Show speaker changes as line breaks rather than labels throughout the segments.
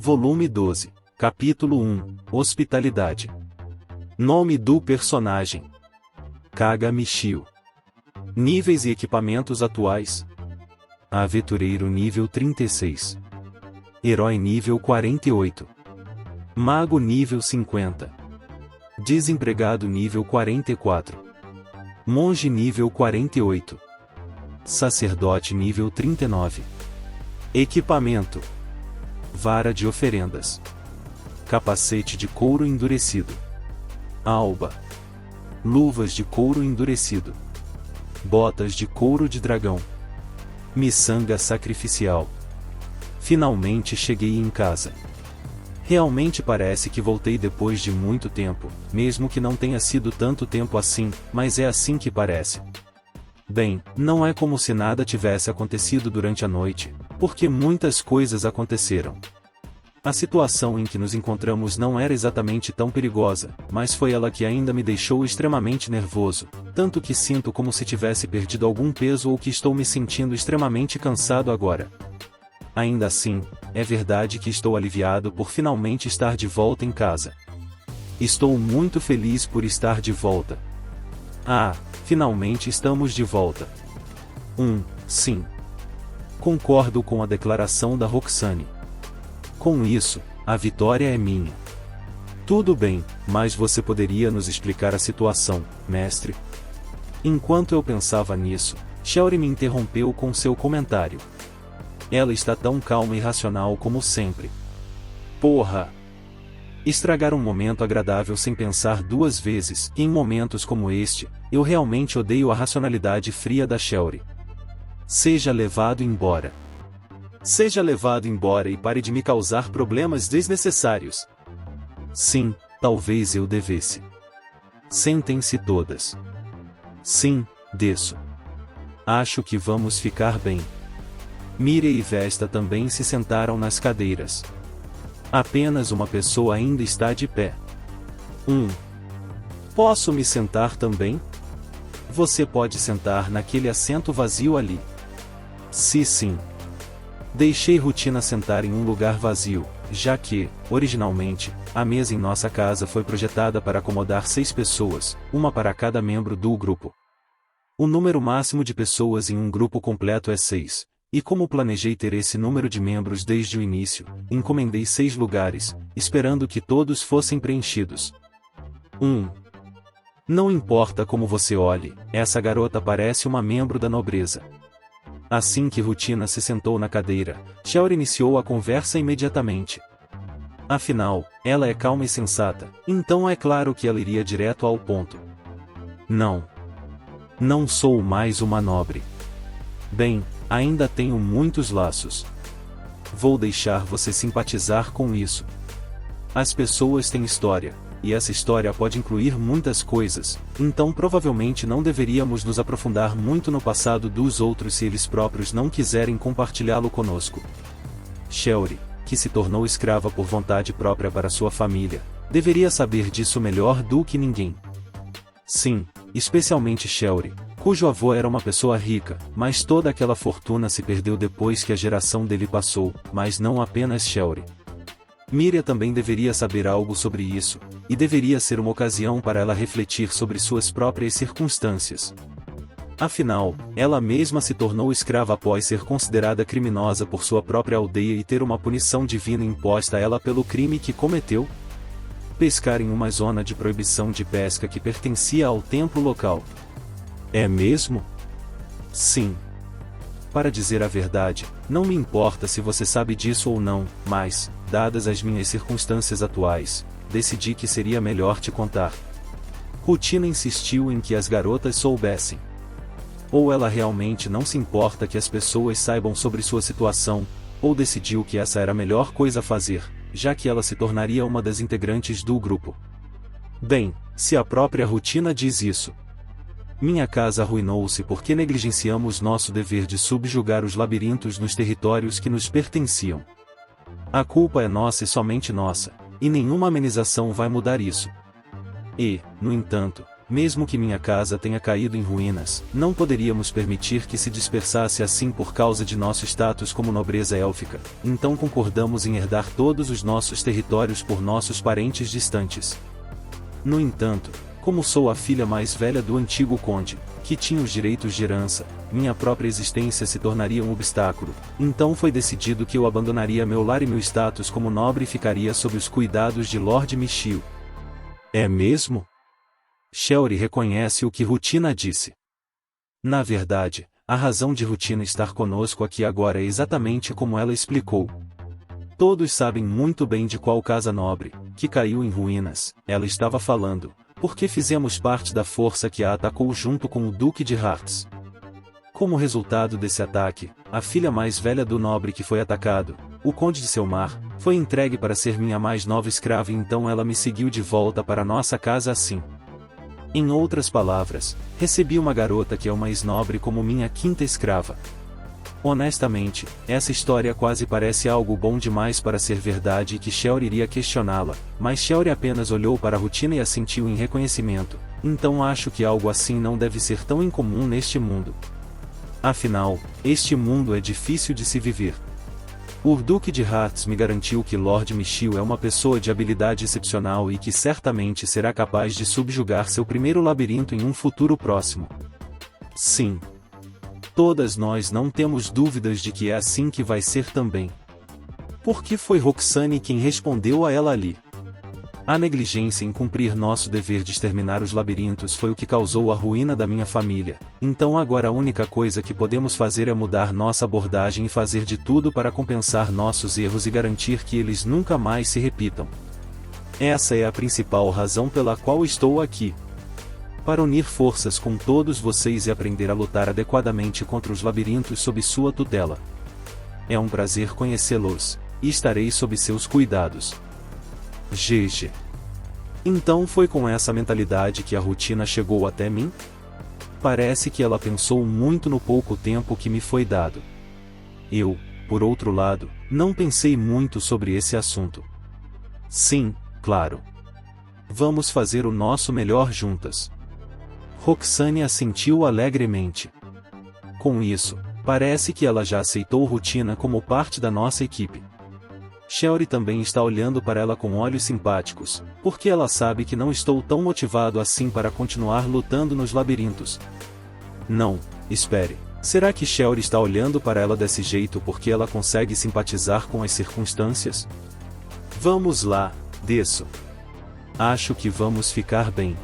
Volume 12, Capítulo 1, Hospitalidade. Nome do personagem: Kaga Michio. Níveis e equipamentos atuais: Aventureiro nível 36. Herói nível 48. Mago nível 50. Desempregado nível 44. Monge nível 48. Sacerdote nível 39. Equipamento: Vara de oferendas. Capacete de couro endurecido. Alba. Luvas de couro endurecido. Botas de couro de dragão. Miçanga sacrificial. Finalmente cheguei em casa. Realmente parece que voltei depois de muito tempo, mesmo que não tenha sido tanto tempo assim, mas é assim que parece. Bem, não é como se nada tivesse acontecido durante a noite, porque muitas coisas aconteceram. A situação em que nos encontramos não era exatamente tão perigosa, mas foi ela que ainda me deixou extremamente nervoso, tanto que sinto como se tivesse perdido algum peso ou que estou me sentindo extremamente cansado agora. Ainda assim, é verdade que estou aliviado por finalmente estar de volta em casa. Estou muito feliz por estar de volta. Ah, finalmente estamos de volta. Sim. Concordo com a declaração da Roxane. Com isso, a vitória é minha. Tudo bem, mas você poderia nos explicar a situação, mestre? Enquanto eu pensava nisso, Shelry me interrompeu com seu comentário. Ela está tão calma e racional como sempre. Porra! Estragar um momento agradável sem pensar duas vezes, em momentos como este, eu realmente odeio a racionalidade fria da Shelry. Seja levado embora. Seja levado embora e pare de me causar problemas desnecessários. Sim, talvez eu devesse. Sentem-se todas. Sim, desço. Acho que vamos ficar bem. Miriam e Vesta também se sentaram nas cadeiras. Apenas uma pessoa ainda está de pé. Posso me sentar também? Você pode sentar naquele assento vazio ali. Sim. Deixei Rutina sentar em um lugar vazio, já que, originalmente, a mesa em nossa casa foi projetada para acomodar 6 pessoas, uma para cada membro do grupo. O número máximo de pessoas em um grupo completo é 6, e como planejei ter esse número de membros desde o início, encomendei 6 lugares, esperando que todos fossem preenchidos. Não importa como você olhe, essa garota parece uma membro da nobreza. Assim que Rutina se sentou na cadeira, Shelry iniciou a conversa imediatamente. Afinal, ela é calma e sensata, então é claro que ela iria direto ao ponto. Não sou mais uma nobre. Bem, ainda tenho muitos laços. Vou deixar você simpatizar com isso. As pessoas têm história, e essa história pode incluir muitas coisas, então provavelmente não deveríamos nos aprofundar muito no passado dos outros se eles próprios não quiserem compartilhá-lo conosco. Shelry, que se tornou escrava por vontade própria para sua família, deveria saber disso melhor do que ninguém. Sim, especialmente Shelry, cujo avô era uma pessoa rica, mas toda aquela fortuna se perdeu depois que a geração dele passou, mas não apenas Shelry. Miriam também deveria saber algo sobre isso, e deveria ser uma ocasião para ela refletir sobre suas próprias circunstâncias. Afinal, ela mesma se tornou escrava após ser considerada criminosa por sua própria aldeia e ter uma punição divina imposta a ela pelo crime que cometeu: pescar em uma zona de proibição de pesca que pertencia ao templo local. É mesmo? Sim. Para dizer a verdade, não me importa se você sabe disso ou não, mas, dadas as minhas circunstâncias atuais, decidi que seria melhor te contar. Rutina insistiu em que as garotas soubessem. Ou ela realmente não se importa que as pessoas saibam sobre sua situação, ou decidiu que essa era a melhor coisa a fazer, já que ela se tornaria uma das integrantes do grupo. Bem, se a própria Rutina diz isso. Minha casa arruinou-se porque negligenciamos nosso dever de subjugar os labirintos nos territórios que nos pertenciam. A culpa é nossa e somente nossa, e nenhuma amenização vai mudar isso. E, no entanto, mesmo que minha casa tenha caído em ruínas, não poderíamos permitir que se dispersasse assim por causa de nosso status como nobreza élfica, então concordamos em herdar todos os nossos territórios por nossos parentes distantes. No entanto, como sou a filha mais velha do antigo conde, que tinha os direitos de herança, minha própria existência se tornaria um obstáculo, então foi decidido que eu abandonaria meu lar e meu status como nobre e ficaria sob os cuidados de Lord Michiel. É mesmo? Shelry reconhece o que Rutina disse. Na verdade, a razão de Rutina estar conosco aqui agora é exatamente como ela explicou. Todos sabem muito bem de qual casa nobre, que caiu em ruínas, ela estava falando, porque fizemos parte da força que a atacou junto com o Duque de Hartz. Como resultado desse ataque, a filha mais velha do nobre que foi atacado, o Conde de Selmar, foi entregue para ser minha mais nova escrava e então ela me seguiu de volta para nossa casa assim. Em outras palavras, recebi uma garota que é uma ex-nobre como minha quinta escrava. Honestamente, essa história quase parece algo bom demais para ser verdade e que Shelry iria questioná-la, mas Shelry apenas olhou para a Rutina e assentiu em reconhecimento, então acho que algo assim não deve ser tão incomum neste mundo. Afinal, este mundo é difícil de se viver. O Duque de Hartz me garantiu que Lord Michiel é uma pessoa de habilidade excepcional e que certamente será capaz de subjugar seu primeiro labirinto em um futuro próximo. Sim. Todas nós não temos dúvidas de que é assim que vai ser também. Porque foi Roxane quem respondeu a ela ali. A negligência em cumprir nosso dever de exterminar os labirintos foi o que causou a ruína da minha família, então agora a única coisa que podemos fazer é mudar nossa abordagem e fazer de tudo para compensar nossos erros e garantir que eles nunca mais se repitam. Essa é a principal razão pela qual estou aqui. Para unir forças com todos vocês e aprender a lutar adequadamente contra os labirintos sob sua tutela. É um prazer conhecê-los, e estarei sob seus cuidados. GG. Então foi com essa mentalidade que a Rutina chegou até mim? Parece que ela pensou muito no pouco tempo que me foi dado. Eu, por outro lado, não pensei muito sobre esse assunto. Sim, claro. Vamos fazer o nosso melhor juntas. Roxane assentiu alegremente. Com isso, parece que ela já aceitou Rutina como parte da nossa equipe. Shelry também está olhando para ela com olhos simpáticos, porque ela sabe que não estou tão motivado assim para continuar lutando nos labirintos. Não, espere. Será que Shelry está olhando para ela desse jeito porque ela consegue simpatizar com as circunstâncias? Vamos lá, desço. Acho que vamos ficar bem.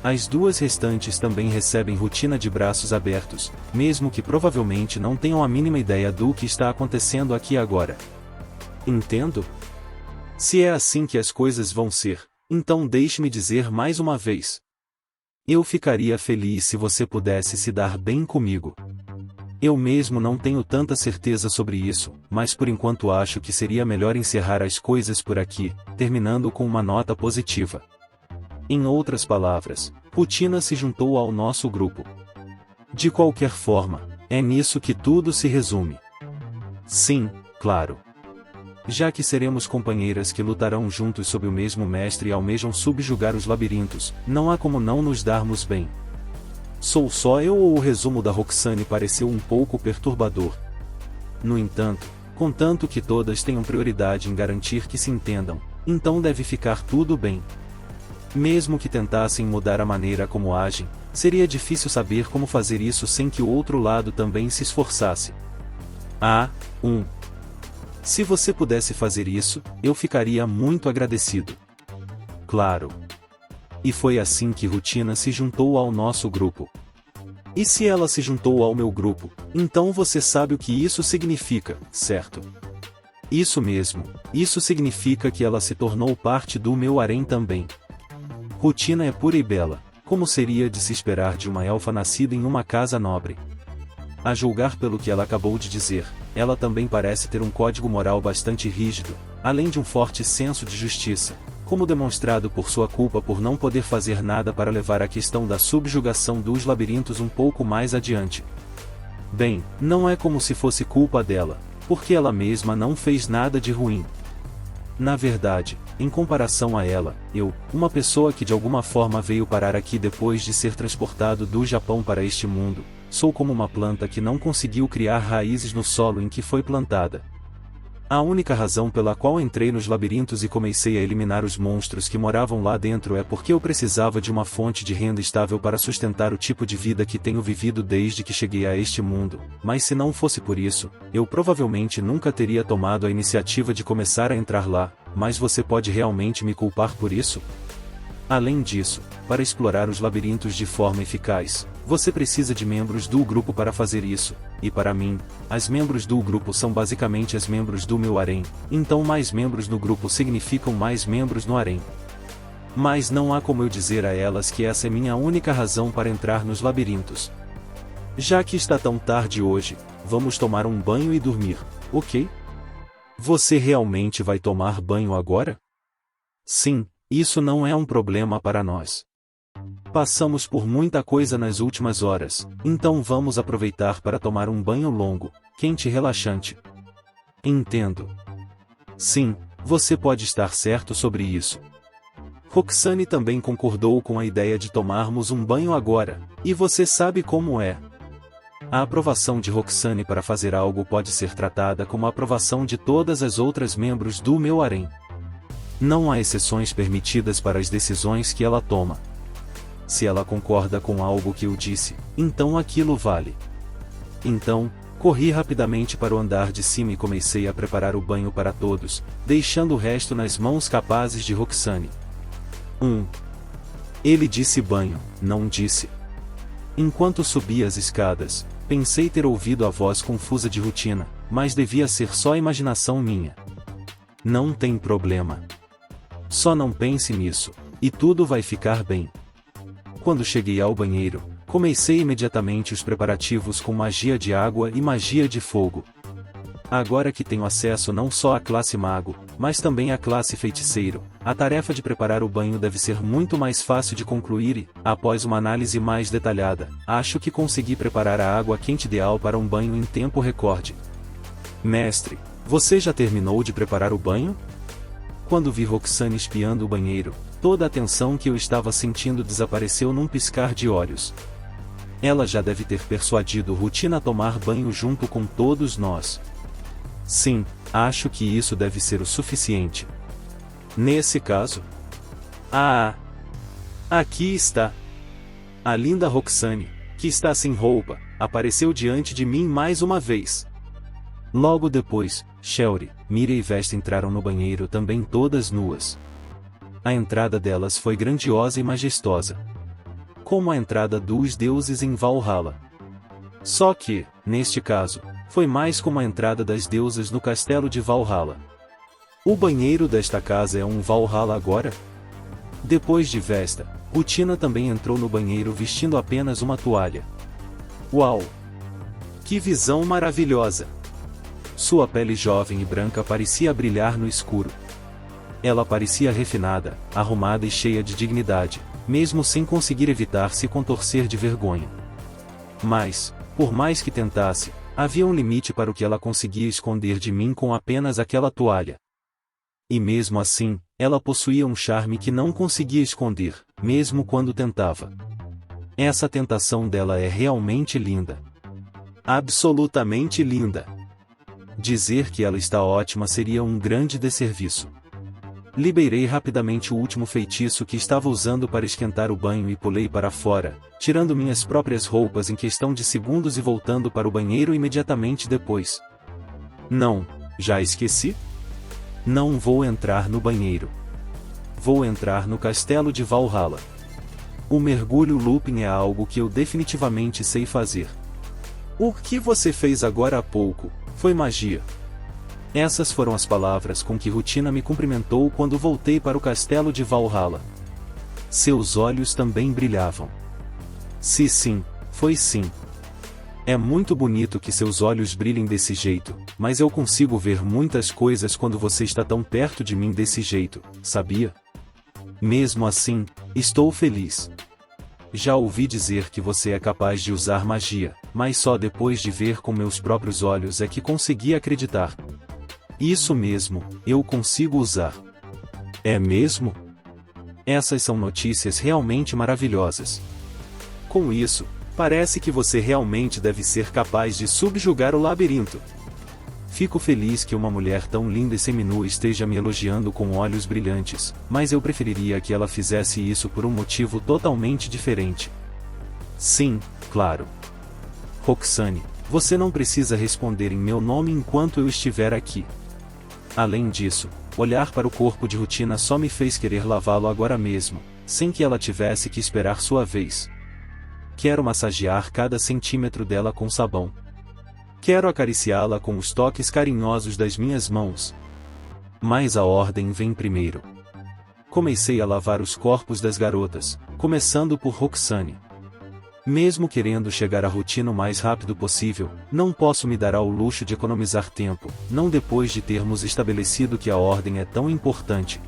As duas restantes também recebem Rutina de braços abertos, mesmo que provavelmente não tenham a mínima ideia do que está acontecendo aqui agora. Entendo? Se é assim que as coisas vão ser, então deixe-me dizer mais uma vez. Eu ficaria feliz se você pudesse se dar bem comigo. Eu mesmo não tenho tanta certeza sobre isso, mas por enquanto acho que seria melhor encerrar as coisas por aqui, terminando com uma nota positiva. Em outras palavras, Rutina se juntou ao nosso grupo. De qualquer forma, é nisso que tudo se resume. Sim, claro. Já que seremos companheiras que lutarão juntos sob o mesmo mestre e almejam subjugar os labirintos, não há como não nos darmos bem. Sou só eu ou o resumo da Roxane pareceu um pouco perturbador? No entanto, contanto que todas tenham prioridade em garantir que se entendam, então deve ficar tudo bem. Mesmo que tentassem mudar a maneira como agem, seria difícil saber como fazer isso sem que o outro lado também se esforçasse. Se você pudesse fazer isso, eu ficaria muito agradecido. Claro. E foi assim que Rutina se juntou ao nosso grupo. E se ela se juntou ao meu grupo, então você sabe o que isso significa, certo? Isso mesmo, isso significa que ela se tornou parte do meu harém também. Rutina é pura e bela, como seria de se esperar de uma elfa nascida em uma casa nobre. A julgar pelo que ela acabou de dizer, ela também parece ter um código moral bastante rígido, além de um forte senso de justiça, como demonstrado por sua culpa por não poder fazer nada para levar a questão da subjugação dos labirintos um pouco mais adiante. Bem, não é como se fosse culpa dela, porque ela mesma não fez nada de ruim. Na verdade, em comparação a ela, eu, uma pessoa que de alguma forma veio parar aqui depois de ser transportado do Japão para este mundo, sou como uma planta que não conseguiu criar raízes no solo em que foi plantada. A única razão pela qual entrei nos labirintos e comecei a eliminar os monstros que moravam lá dentro é porque eu precisava de uma fonte de renda estável para sustentar o tipo de vida que tenho vivido desde que cheguei a este mundo, mas se não fosse por isso, eu provavelmente nunca teria tomado a iniciativa de começar a entrar lá, mas você pode realmente me culpar por isso? Além disso, para explorar os labirintos de forma eficaz, você precisa de membros do grupo para fazer isso, e para mim, as membros do grupo são basicamente as membros do meu harém, então mais membros no grupo significam mais membros no harém. Mas não há como eu dizer a elas que essa é minha única razão para entrar nos labirintos. Já que está tão tarde hoje, vamos tomar um banho e dormir, ok? Você realmente vai tomar banho agora? Sim. Isso não é um problema para nós. Passamos por muita coisa nas últimas horas, então vamos aproveitar para tomar um banho longo, quente e relaxante. Entendo. Sim, você pode estar certo sobre isso. Roxane também concordou com a ideia de tomarmos um banho agora, e você sabe como é. A aprovação de Roxane para fazer algo pode ser tratada como a aprovação de todas as outras membros do meu harém. Não há exceções permitidas para as decisões que ela toma. Se ela concorda com algo que eu disse, então aquilo vale. Então, corri rapidamente para o andar de cima e comecei a preparar o banho para todos, deixando o resto nas mãos capazes de Roxane. Ele disse banho, não disse. Enquanto subia as escadas, pensei ter ouvido a voz confusa de Rutina, mas devia ser só imaginação minha. Não tem problema. Só não pense nisso, e tudo vai ficar bem. Quando cheguei ao banheiro, comecei imediatamente os preparativos com magia de água e magia de fogo. Agora que tenho acesso não só à classe mago, mas também à classe feiticeiro, a tarefa de preparar o banho deve ser muito mais fácil de concluir e, após uma análise mais detalhada, acho que consegui preparar a água quente ideal para um banho em tempo recorde. Mestre, você já terminou de preparar o banho? Quando vi Roxane espiando o banheiro, toda a tensão que eu estava sentindo desapareceu num piscar de olhos. Ela já deve ter persuadido Rutina a tomar banho junto com todos nós. Sim, acho que isso deve ser o suficiente. Nesse caso... aqui está. A linda Roxane, que está sem roupa, apareceu diante de mim mais uma vez. Logo depois, Shelly, Mira e Vesta entraram no banheiro também todas nuas. A entrada delas foi grandiosa e majestosa. Como a entrada dos deuses em Valhalla. Só que, neste caso, foi mais como a entrada das deusas no castelo de Valhalla. O banheiro desta casa é um Valhalla agora? Depois de Vesta, Rutina também entrou no banheiro vestindo apenas uma toalha. Uau! Que visão maravilhosa! Sua pele jovem e branca parecia brilhar no escuro. Ela parecia refinada, arrumada e cheia de dignidade, mesmo sem conseguir evitar se contorcer de vergonha. Mas, por mais que tentasse, havia um limite para o que ela conseguia esconder de mim com apenas aquela toalha. E mesmo assim, ela possuía um charme que não conseguia esconder, mesmo quando tentava. Essa tentação dela é realmente linda. Absolutamente linda. Dizer que ela está ótima seria um grande desserviço. Liberei rapidamente o último feitiço que estava usando para esquentar o banho e pulei para fora, tirando minhas próprias roupas em questão de segundos e voltando para o banheiro imediatamente depois. Não, já esqueci? Não vou entrar no banheiro. Vou entrar no castelo de Valhalla. O mergulho looping é algo que eu definitivamente sei fazer. O que você fez agora há pouco foi magia. Essas foram as palavras com que Rutina me cumprimentou quando voltei para o castelo de Valhalla. Seus olhos também brilhavam. Sim, foi sim. É muito bonito que seus olhos brilhem desse jeito, mas eu consigo ver muitas coisas quando você está tão perto de mim desse jeito, sabia? Mesmo assim, estou feliz. Já ouvi dizer que você é capaz de usar magia, mas só depois de ver com meus próprios olhos é que consegui acreditar. Isso mesmo, eu consigo usar. É mesmo? Essas são notícias realmente maravilhosas. Com isso, parece que você realmente deve ser capaz de subjugar o labirinto. Fico feliz que uma mulher tão linda e seminua esteja me elogiando com olhos brilhantes, mas eu preferiria que ela fizesse isso por um motivo totalmente diferente. Sim, claro. Roxane, você não precisa responder em meu nome enquanto eu estiver aqui. Além disso, olhar para o corpo de Rutina só me fez querer lavá-lo agora mesmo, sem que ela tivesse que esperar sua vez. Quero massagear cada centímetro dela com sabão. Quero acariciá-la com os toques carinhosos das minhas mãos. Mas a ordem vem primeiro. Comecei a lavar os corpos das garotas, começando por Roxane. Mesmo querendo chegar à Rutina o mais rápido possível, não posso me dar ao luxo de economizar tempo, não depois de termos estabelecido que a ordem é tão importante.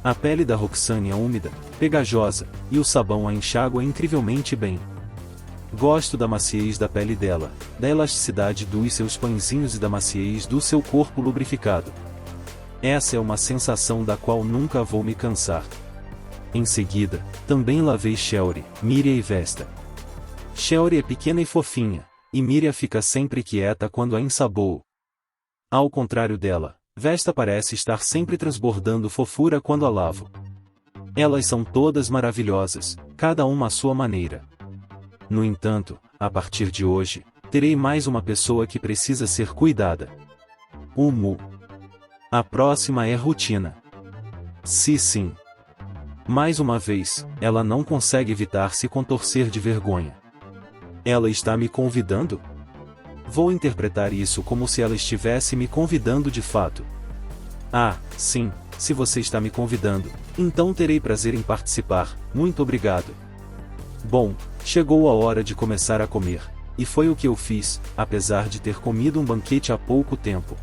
A pele da Roxane é úmida, pegajosa, e o sabão a enxágua incrivelmente bem. Gosto da maciez da pele dela, da elasticidade dos seus pãezinhos e da maciez do seu corpo lubrificado. Essa é uma sensação da qual nunca vou me cansar. Em seguida, também lavei Shelly, Miria e Vesta. Shelly é pequena e fofinha, e Miria fica sempre quieta quando a ensaboo. Ao contrário dela, Vesta parece estar sempre transbordando fofura quando a lavo. Elas são todas maravilhosas, cada uma à sua maneira. No entanto, a partir de hoje, terei mais uma pessoa que precisa ser cuidada. O Mu. A próxima é Rutina. Sim. Mais uma vez, ela não consegue evitar se contorcer de vergonha. Ela está me convidando? Vou interpretar isso como se ela estivesse me convidando de fato. Ah, sim, se você está me convidando, então terei prazer em participar, muito obrigado. Bom, chegou a hora de começar a comer, e foi o que eu fiz, apesar de ter comido um banquete há pouco tempo.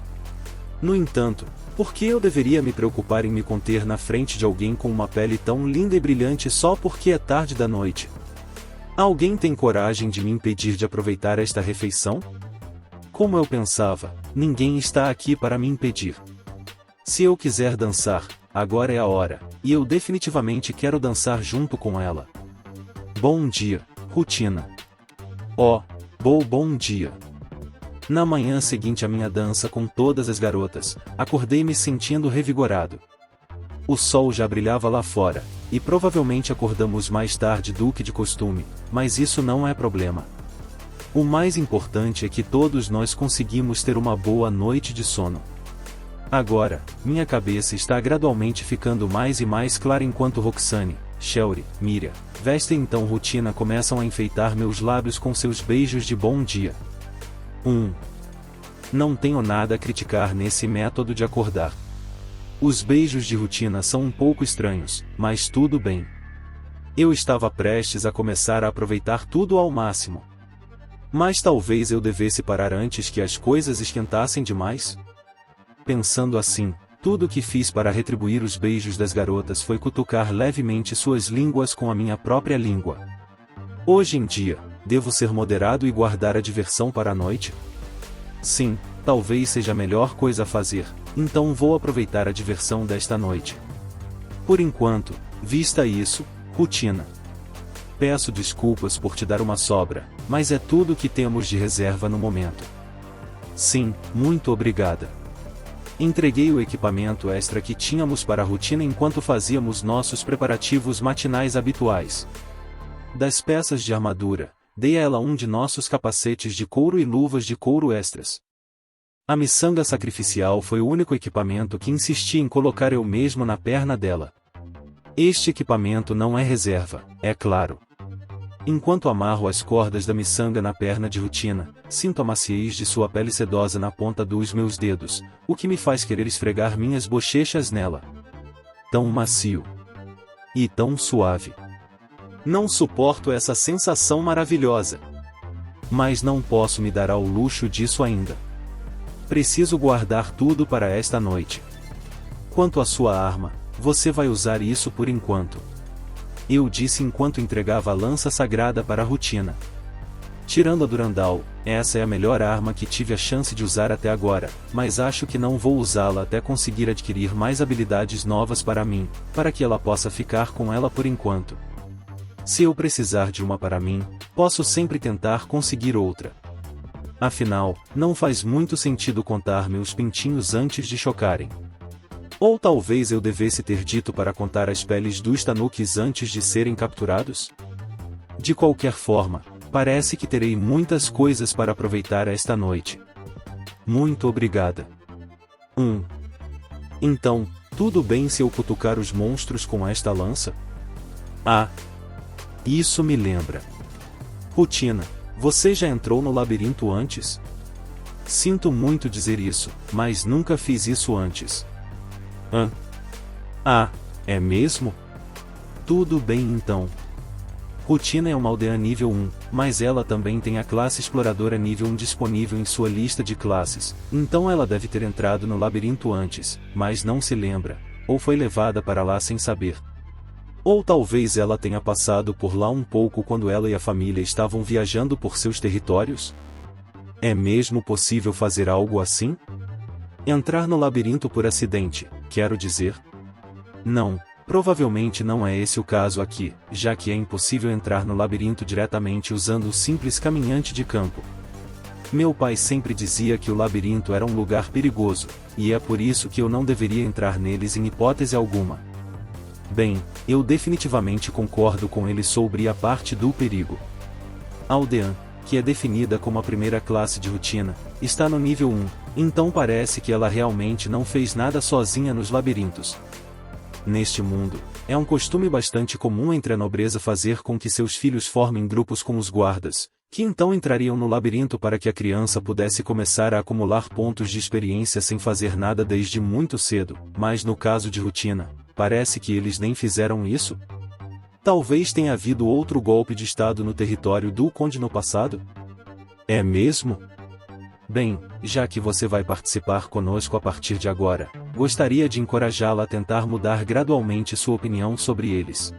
No entanto, por que eu deveria me preocupar em me conter na frente de alguém com uma pele tão linda e brilhante só porque é tarde da noite? Alguém tem coragem de me impedir de aproveitar esta refeição? Como eu pensava, ninguém está aqui para me impedir. Se eu quiser dançar, agora é a hora, e eu definitivamente quero dançar junto com ela. Bom dia, Rutina. Oh, bom dia. Na manhã seguinte à minha dança com todas as garotas, acordei me sentindo revigorado. O sol já brilhava lá fora, e provavelmente acordamos mais tarde do que de costume, mas isso não é problema. O mais importante é que todos nós conseguimos ter uma boa noite de sono. Agora, minha cabeça está gradualmente ficando mais e mais clara enquanto Roxane, Shelly, Miria, Vesta e então Rutina começam a enfeitar meus lábios com seus beijos de bom dia. Não tenho nada a criticar nesse método de acordar. Os beijos de Rutina são um pouco estranhos, mas tudo bem. Eu estava prestes a começar a aproveitar tudo ao máximo. Mas talvez eu devesse parar antes que as coisas esquentassem demais? Pensando assim, tudo o que fiz para retribuir os beijos das garotas foi cutucar levemente suas línguas com a minha própria língua. Hoje em dia, devo ser moderado e guardar a diversão para a noite? Sim, talvez seja a melhor coisa a fazer, então vou aproveitar a diversão desta noite. Por enquanto, vista isso, Rutina. Peço desculpas por te dar uma sobra, mas é tudo o que temos de reserva no momento. Sim, muito obrigada. Entreguei o equipamento extra que tínhamos para a Rutina enquanto fazíamos nossos preparativos matinais habituais. Das peças de armadura, dei a ela um de nossos capacetes de couro e luvas de couro extras. A miçanga sacrificial foi o único equipamento que insisti em colocar eu mesmo na perna dela. Este equipamento não é reserva, é claro. Enquanto amarro as cordas da miçanga na perna de Rutina, sinto a maciez de sua pele sedosa na ponta dos meus dedos, o que me faz querer esfregar minhas bochechas nela. Tão macio. E tão suave. Não suporto essa sensação maravilhosa. Mas não posso me dar ao luxo disso ainda. Preciso guardar tudo para esta noite. Quanto à sua arma, você vai usar isso por enquanto. Eu disse enquanto entregava a lança sagrada para a Rutina. Tirando a Durandal, essa é a melhor arma que tive a chance de usar até agora, mas acho que não vou usá-la até conseguir adquirir mais habilidades novas para mim, para que ela possa ficar com ela por enquanto. Se eu precisar de uma para mim, posso sempre tentar conseguir outra. Afinal, não faz muito sentido contar meus pintinhos antes de chocarem. Ou talvez eu devesse ter dito para contar as peles dos tanuques antes de serem capturados? De qualquer forma, parece que terei muitas coisas para aproveitar esta noite. Muito obrigada. Então, tudo bem se eu cutucar os monstros com esta lança? Ah! Isso me lembra. Rutina, você já entrou no labirinto antes? Sinto muito dizer isso, mas nunca fiz isso antes. Ah, é mesmo? Tudo bem então. Rutina é uma aldeã nível 1, mas ela também tem a classe exploradora nível 1 disponível em sua lista de classes, então ela deve ter entrado no labirinto antes, mas não se lembra, ou foi levada para lá sem saber. Ou talvez ela tenha passado por lá um pouco quando ela e a família estavam viajando por seus territórios? É mesmo possível fazer algo assim? Entrar no labirinto por acidente, quero dizer? Não, provavelmente não é esse o caso aqui, já que é impossível entrar no labirinto diretamente usando o simples caminhante de campo. Meu pai sempre dizia que o labirinto era um lugar perigoso, e é por isso que eu não deveria entrar neles em hipótese alguma. Bem, eu definitivamente concordo com ele sobre a parte do perigo. A aldeã, que é definida como a primeira classe de Rutina, está no nível 1, então parece que ela realmente não fez nada sozinha nos labirintos. Neste mundo, é um costume bastante comum entre a nobreza fazer com que seus filhos formem grupos com os guardas, que então entrariam no labirinto para que a criança pudesse começar a acumular pontos de experiência sem fazer nada desde muito cedo, mas no caso de Rutina, parece que eles nem fizeram isso? Talvez tenha havido outro golpe de estado no território do Conde no passado? É mesmo? Bem, já que você vai participar conosco a partir de agora, gostaria de encorajá-la a tentar mudar gradualmente sua opinião sobre eles.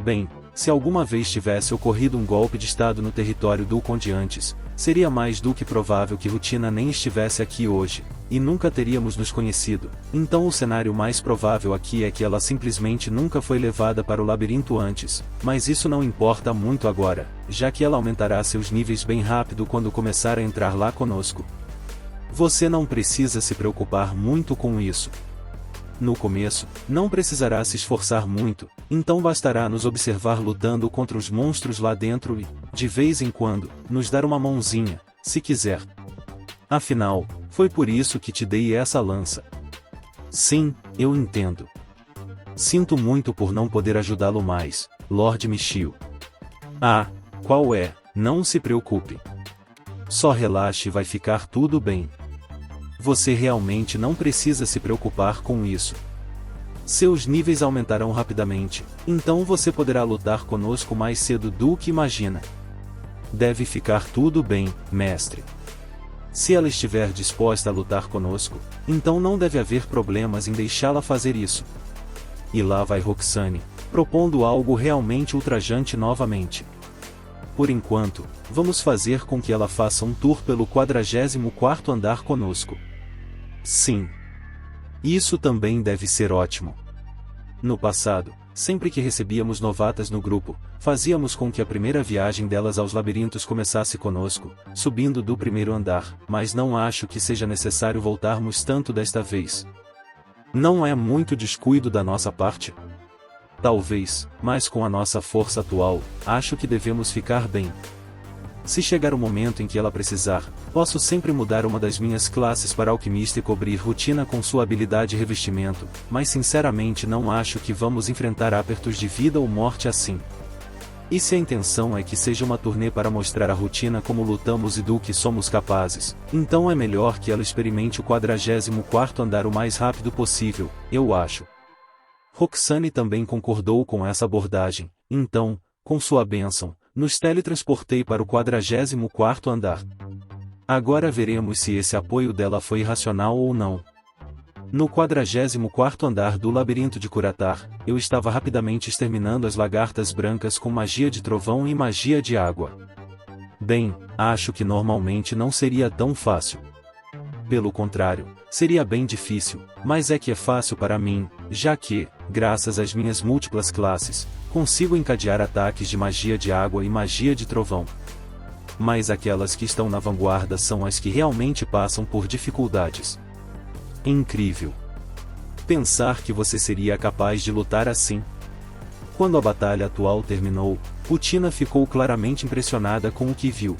Bem, se alguma vez tivesse ocorrido um golpe de estado no território do Conde antes, seria mais do que provável que Rutina nem estivesse aqui hoje, e nunca teríamos nos conhecido, então o cenário mais provável aqui é que ela simplesmente nunca foi levada para o labirinto antes, mas isso não importa muito agora, já que ela aumentará seus níveis bem rápido quando começar a entrar lá conosco. Você não precisa se preocupar muito com isso. No começo, não precisará se esforçar muito, então bastará nos observar lutando contra os monstros lá dentro e, de vez em quando, nos dar uma mãozinha, se quiser. Afinal, foi por isso que te dei essa lança. Sim, eu entendo. Sinto muito por não poder ajudá-lo mais, Lord Michiel. Ah, qual é? Não se preocupe. Só relaxe e vai ficar tudo bem. Você realmente não precisa se preocupar com isso. Seus níveis aumentarão rapidamente, então você poderá lutar conosco mais cedo do que imagina. Deve ficar tudo bem, mestre. Se ela estiver disposta a lutar conosco, então não deve haver problemas em deixá-la fazer isso. E lá vai Roxane, propondo algo realmente ultrajante novamente. Por enquanto, vamos fazer com que ela faça um tour pelo 44º andar conosco. Sim. Isso também deve ser ótimo. No passado, sempre que recebíamos novatas no grupo, fazíamos com que a primeira viagem delas aos labirintos começasse conosco, subindo do primeiro andar, mas não acho que seja necessário voltarmos tanto desta vez. Não é muito descuido da nossa parte? Talvez, mas com a nossa força atual, acho que devemos ficar bem. Se chegar o momento em que ela precisar, posso sempre mudar uma das minhas classes para alquimista e cobrir Rutina com sua habilidade e revestimento, mas sinceramente não acho que vamos enfrentar apertos de vida ou morte assim. E se a intenção é que seja uma turnê para mostrar a Rutina como lutamos e do que somos capazes, então é melhor que ela experimente o 44º andar o mais rápido possível, eu acho. Roxane também concordou com essa abordagem, então, com sua bênção, nos teletransportei para o 44º andar. Agora veremos se esse apoio dela foi racional ou não. No 44º andar do labirinto de Curatar, eu estava rapidamente exterminando as lagartas brancas com magia de trovão e magia de água. Bem, acho que normalmente não seria tão fácil. Pelo contrário, seria bem difícil, mas é que é fácil para mim, já que, graças às minhas múltiplas classes, consigo encadear ataques de magia de água e magia de trovão. Mas aquelas que estão na vanguarda são as que realmente passam por dificuldades. Incrível! Pensar que você seria capaz de lutar assim. Quando a batalha atual terminou, Rutina ficou claramente impressionada com o que viu.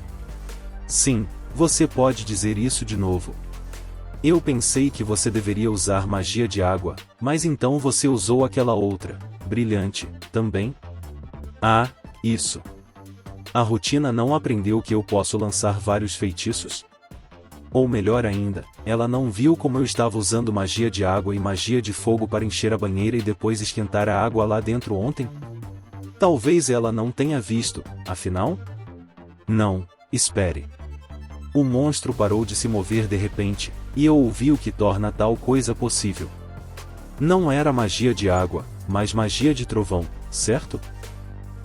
Sim, você pode dizer isso de novo. Eu pensei que você deveria usar magia de água, mas então você usou aquela outra, brilhante, também? Ah, isso. A Rutina não aprendeu que eu posso lançar vários feitiços? Ou melhor ainda, ela não viu como eu estava usando magia de água e magia de fogo para encher a banheira e depois esquentar a água lá dentro ontem? Talvez ela não tenha visto, afinal? Não, espere. O monstro parou de se mover de repente, e eu ouvi o que torna tal coisa possível. Não era magia de água, mas magia de trovão, certo?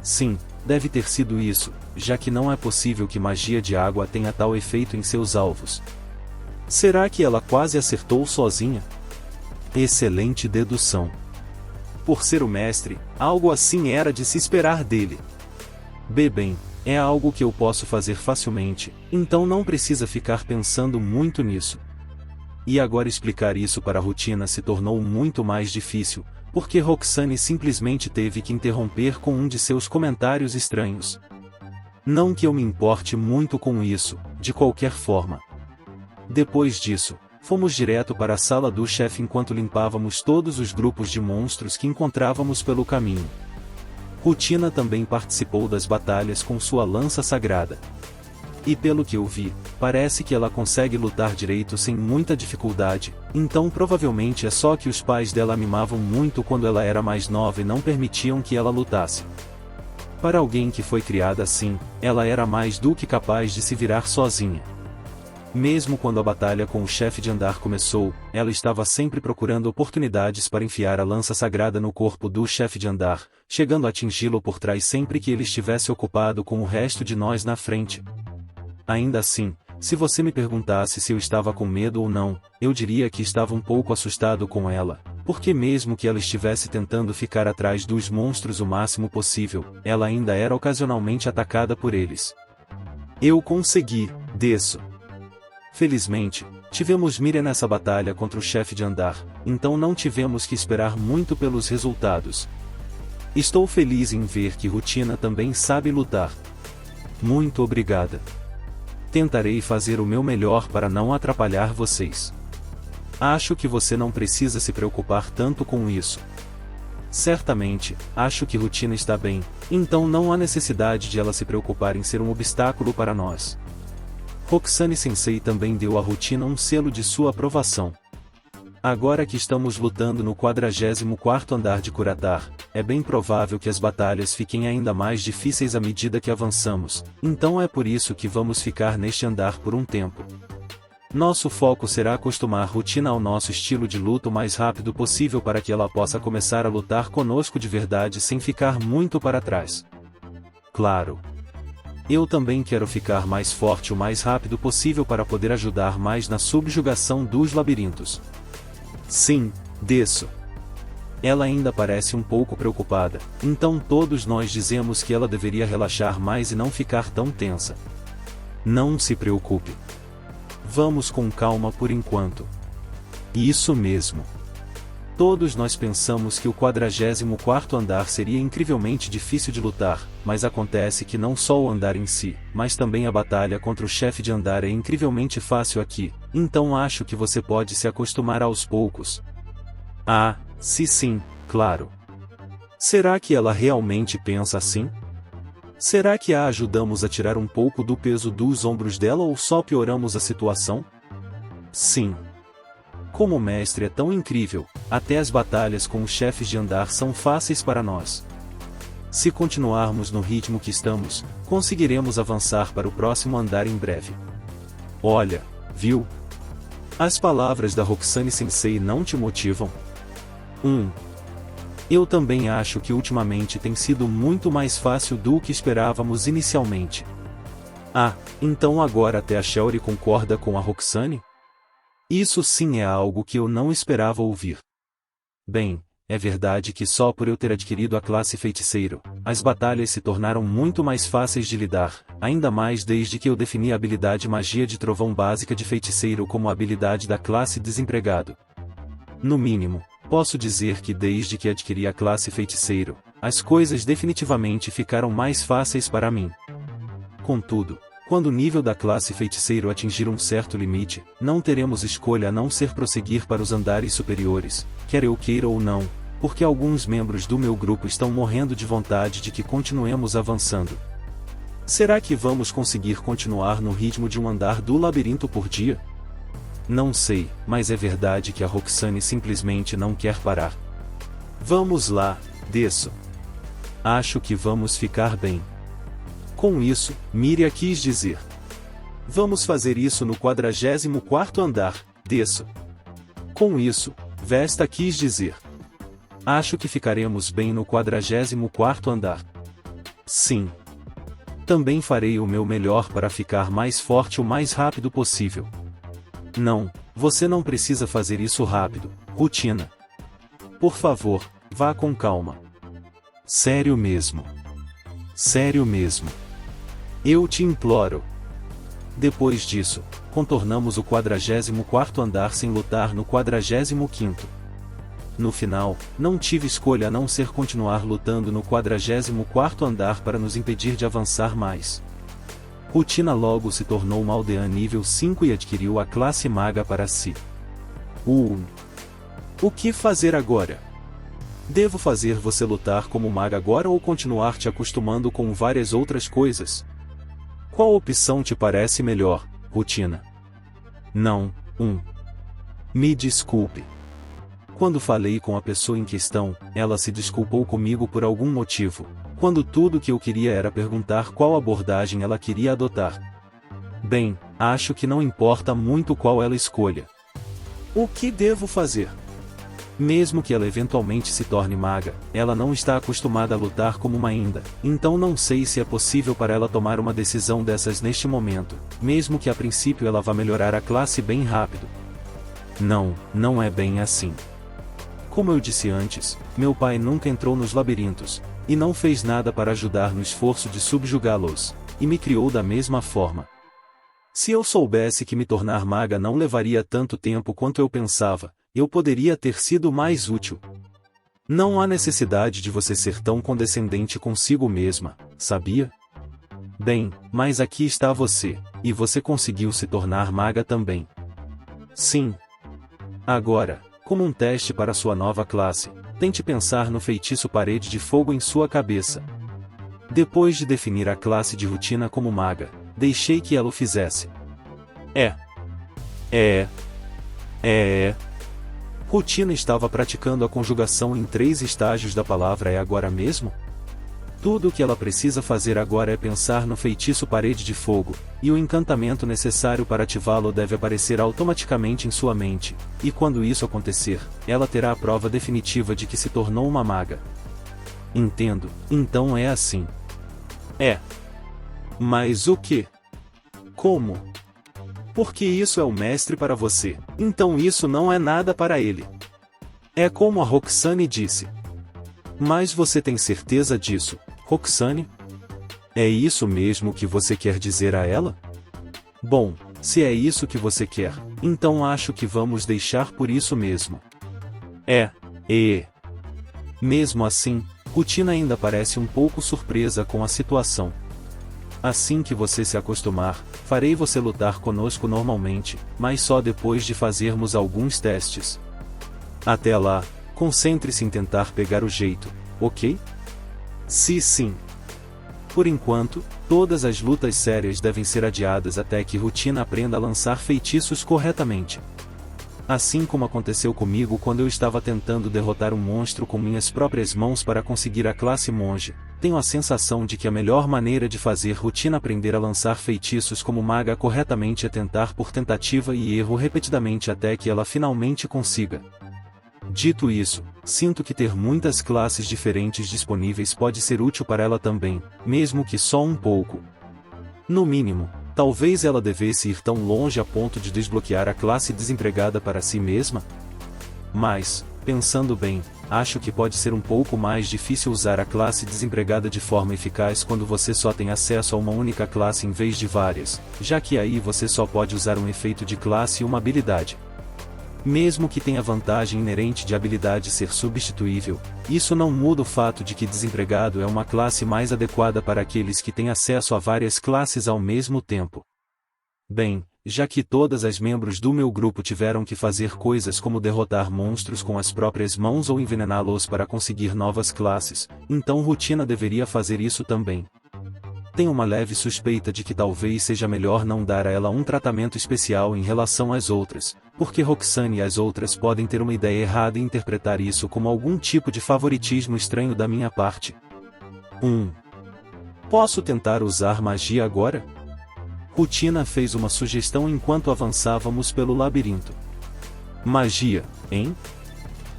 Sim, deve ter sido isso, já que não é possível que magia de água tenha tal efeito em seus alvos. Será que ela quase acertou sozinha? Excelente dedução. Por ser o mestre, algo assim era de se esperar dele. Bem, é algo que eu posso fazer facilmente, então não precisa ficar pensando muito nisso. E agora explicar isso para a Rutina se tornou muito mais difícil, porque Roxane simplesmente teve que interromper com um de seus comentários estranhos. Não que eu me importe muito com isso, de qualquer forma. Depois disso, fomos direto para a sala do chefe enquanto limpávamos todos os grupos de monstros que encontrávamos pelo caminho. Rutina também participou das batalhas com sua lança sagrada. E pelo que eu vi, parece que ela consegue lutar direito sem muita dificuldade, então provavelmente é só que os pais dela a mimavam muito quando ela era mais nova e não permitiam que ela lutasse. Para alguém que foi criada assim, ela era mais do que capaz de se virar sozinha. Mesmo quando a batalha com o chefe de andar começou, ela estava sempre procurando oportunidades para enfiar a lança sagrada no corpo do chefe de andar, chegando a atingi-lo por trás sempre que ele estivesse ocupado com o resto de nós na frente. Ainda assim, se você me perguntasse se eu estava com medo ou não, eu diria que estava um pouco assustado com ela, porque mesmo que ela estivesse tentando ficar atrás dos monstros o máximo possível, ela ainda era ocasionalmente atacada por eles. Eu consegui, desço. Felizmente, tivemos mira nessa batalha contra o chefe de andar, então não tivemos que esperar muito pelos resultados. Estou feliz em ver que Rutina também sabe lutar. Muito obrigada. Tentarei fazer o meu melhor para não atrapalhar vocês. Acho que você não precisa se preocupar tanto com isso. Certamente, acho que Rutina está bem, então não há necessidade de ela se preocupar em ser um obstáculo para nós. Roxane Sensei também deu à Rutina um selo de sua aprovação. Agora que estamos lutando no 44º andar de Curatar, é bem provável que as batalhas fiquem ainda mais difíceis à medida que avançamos, então é por isso que vamos ficar neste andar por um tempo. Nosso foco será acostumar Rutina ao nosso estilo de luta o mais rápido possível para que ela possa começar a lutar conosco de verdade sem ficar muito para trás. Claro. Eu também quero ficar mais forte o mais rápido possível para poder ajudar mais na subjugação dos labirintos. Sim, desço. Ela ainda parece um pouco preocupada, então todos nós dizemos que ela deveria relaxar mais e não ficar tão tensa. Não se preocupe. Vamos com calma por enquanto. Isso mesmo. Todos nós pensamos que o 44º andar seria incrivelmente difícil de lutar, mas acontece que não só o andar em si, mas também a batalha contra o chefe de andar é incrivelmente fácil aqui, então acho que você pode se acostumar aos poucos. Ah, sim, claro. Será que ela realmente pensa assim? Será que a ajudamos a tirar um pouco do peso dos ombros dela ou só pioramos a situação? Sim. Como o mestre é tão incrível, até as batalhas com os chefes de andar são fáceis para nós. Se continuarmos no ritmo que estamos, conseguiremos avançar para o próximo andar em breve. Olha, viu? As palavras da Roxane Sensei não te motivam? Eu também acho que ultimamente tem sido muito mais fácil do que esperávamos inicialmente. Ah, então agora até a Shelly concorda com a Roxane? Isso sim é algo que eu não esperava ouvir. Bem, é verdade que só por eu ter adquirido a classe feiticeiro, as batalhas se tornaram muito mais fáceis de lidar, ainda mais desde que eu defini a habilidade magia de trovão básica de feiticeiro como habilidade da classe desempregado. No mínimo, posso dizer que desde que adquiri a classe feiticeiro, as coisas definitivamente ficaram mais fáceis para mim. Contudo, quando o nível da classe feiticeiro atingir um certo limite, não teremos escolha a não ser prosseguir para os andares superiores, quer eu queira ou não, porque alguns membros do meu grupo estão morrendo de vontade de que continuemos avançando. Será que vamos conseguir continuar no ritmo de um andar do labirinto por dia? Não sei, mas é verdade que a Roxane simplesmente não quer parar. Vamos lá, desço. Acho que vamos ficar bem. Com isso, Miria quis dizer. Vamos fazer isso no 44º andar, desço. Com isso, Vesta quis dizer. Acho que ficaremos bem no 44º andar. Sim. Também farei o meu melhor para ficar mais forte o mais rápido possível. Não, você não precisa fazer isso rápido, Rutina. Por favor, vá com calma. Sério mesmo. Sério mesmo. Eu te imploro. Depois disso, contornamos o 44º andar sem lutar no 45º. No final, não tive escolha a não ser continuar lutando no 44º andar para nos impedir de avançar mais. Rutina logo se tornou uma aldeã nível 5 e adquiriu a classe maga para si. O que fazer agora? Devo fazer você lutar como maga agora ou continuar te acostumando com várias outras coisas? Qual opção te parece melhor, Rutina? Não, Me desculpe. Quando falei com a pessoa em questão, ela se desculpou comigo por algum motivo, quando tudo que eu queria era perguntar qual abordagem ela queria adotar. Bem, acho que não importa muito qual ela escolha. O que devo fazer? Mesmo que ela eventualmente se torne maga, ela não está acostumada a lutar como uma ainda, então não sei se é possível para ela tomar uma decisão dessas neste momento, mesmo que a princípio ela vá melhorar a classe bem rápido. Não, não é bem assim. Como eu disse antes, meu pai nunca entrou nos labirintos, e não fez nada para ajudar no esforço de subjugá-los, e me criou da mesma forma. Se eu soubesse que me tornar maga não levaria tanto tempo quanto eu pensava, eu poderia ter sido mais útil. Não há necessidade de você ser tão condescendente consigo mesma, sabia? Bem, mas aqui está você, e você conseguiu se tornar maga também. Sim. Agora, como um teste para sua nova classe, tente pensar no feitiço Parede de Fogo em sua cabeça. Depois de definir a classe de Rutina como maga, deixei que ela o fizesse. Rutina estava praticando a conjugação em 3 estágios da palavra é agora mesmo? Tudo o que ela precisa fazer agora é pensar no feitiço Parede de Fogo, e o encantamento necessário para ativá-lo deve aparecer automaticamente em sua mente, e quando isso acontecer, ela terá a prova definitiva de que se tornou uma maga. Entendo, então é assim. Mas o que? Como? Porque isso é o mestre para você, então isso não é nada para ele. É como a Roxane disse. Mas você tem certeza disso, Roxane? É isso mesmo que você quer dizer a ela? Bom, se é isso que você quer, então acho que vamos deixar por isso mesmo. Mesmo assim, Rutina ainda parece um pouco surpresa com a situação. Assim que você se acostumar, farei você lutar conosco normalmente, mas só depois de fazermos alguns testes. Até lá, concentre-se em tentar pegar o jeito, ok? Sim. Por enquanto, todas as lutas sérias devem ser adiadas até que Rutina aprenda a lançar feitiços corretamente. Assim como aconteceu comigo quando eu estava tentando derrotar um monstro com minhas próprias mãos para conseguir a classe monge, tenho a sensação de que a melhor maneira de fazer Rutina aprender a lançar feitiços como maga corretamente é tentar por tentativa e erro repetidamente até que ela finalmente consiga. Dito isso, sinto que ter muitas classes diferentes disponíveis pode ser útil para ela também, mesmo que só um pouco. No mínimo, talvez ela devesse ir tão longe a ponto de desbloquear a classe desempregada para si mesma? Mas, pensando bem, acho que pode ser um pouco mais difícil usar a classe desempregada de forma eficaz quando você só tem acesso a uma única classe em vez de várias, já que aí você só pode usar um efeito de classe e uma habilidade. Mesmo que tenha a vantagem inerente de habilidade ser substituível, isso não muda o fato de que desempregado é uma classe mais adequada para aqueles que têm acesso a várias classes ao mesmo tempo. Bem, já que todas as membros do meu grupo tiveram que fazer coisas como derrotar monstros com as próprias mãos ou envenená-los para conseguir novas classes, então Rutina deveria fazer isso também. Tenho uma leve suspeita de que talvez seja melhor não dar a ela um tratamento especial em relação às outras, porque Roxane e as outras podem ter uma ideia errada e interpretar isso como algum tipo de favoritismo estranho da minha parte. Posso tentar usar magia agora? Rutina fez uma sugestão enquanto avançávamos pelo labirinto. Magia, hein?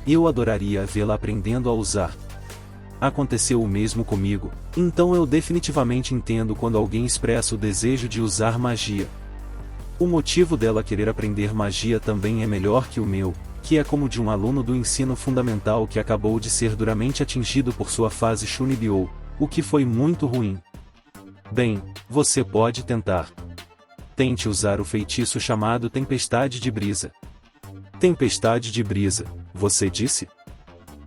Eu adoraria vê-la aprendendo a usar. Aconteceu o mesmo comigo, então eu definitivamente entendo quando alguém expressa o desejo de usar magia. O motivo dela querer aprender magia também é melhor que o meu, que é como de um aluno do ensino fundamental que acabou de ser duramente atingido por sua fase Shunibyo, o que foi muito ruim. Bem, você pode tentar. Tente usar o feitiço chamado Tempestade de Brisa. Tempestade de Brisa, você disse?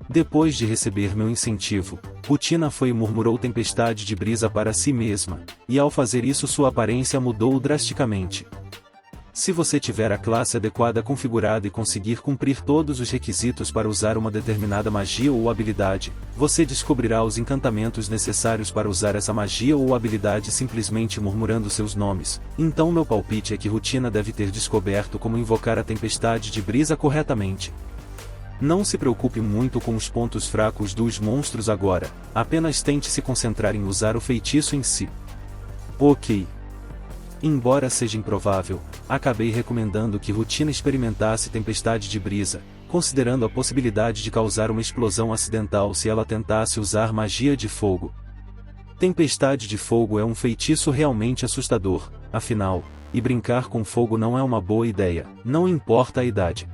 Depois de receber meu incentivo, Rutina foi e murmurou Tempestade de Brisa para si mesma, e ao fazer isso sua aparência mudou drasticamente. Se você tiver a classe adequada configurada e conseguir cumprir todos os requisitos para usar uma determinada magia ou habilidade, você descobrirá os encantamentos necessários para usar essa magia ou habilidade simplesmente murmurando seus nomes. Então meu palpite é que Rutina deve ter descoberto como invocar a Tempestade de Brisa corretamente. Não se preocupe muito com os pontos fracos dos monstros agora, apenas tente se concentrar em usar o feitiço em si. Ok. Embora seja improvável, acabei recomendando que Rutina experimentasse Tempestade de Brisa, considerando a possibilidade de causar uma explosão acidental se ela tentasse usar magia de fogo. Tempestade de Fogo é um feitiço realmente assustador, afinal, e brincar com fogo não é uma boa ideia, não importa a idade.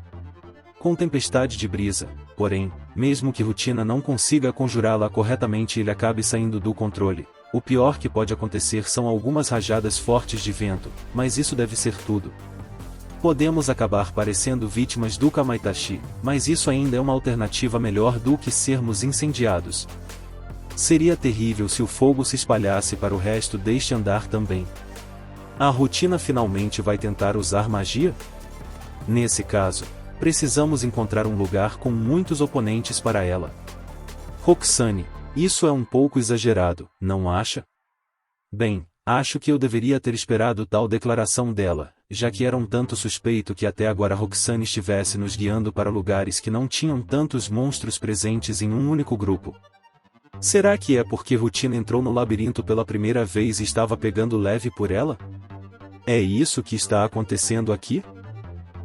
Com Tempestade de Brisa, porém, mesmo que Rutina não consiga conjurá-la corretamente e ele acabe saindo do controle, o pior que pode acontecer são algumas rajadas fortes de vento, mas isso deve ser tudo. Podemos acabar parecendo vítimas do Kamaitachi, mas isso ainda é uma alternativa melhor do que sermos incendiados. Seria terrível se o fogo se espalhasse para o resto deste andar também. A Rutina finalmente vai tentar usar magia? Nesse caso, precisamos encontrar um lugar com muitos oponentes para ela. Roxane, isso é um pouco exagerado, não acha? Bem, acho que eu deveria ter esperado tal declaração dela, já que era um tanto suspeito que até agora Roxane estivesse nos guiando para lugares que não tinham tantos monstros presentes em um único grupo. Será que é porque Rutina entrou no labirinto pela primeira vez e estava pegando leve por ela? É isso que está acontecendo aqui?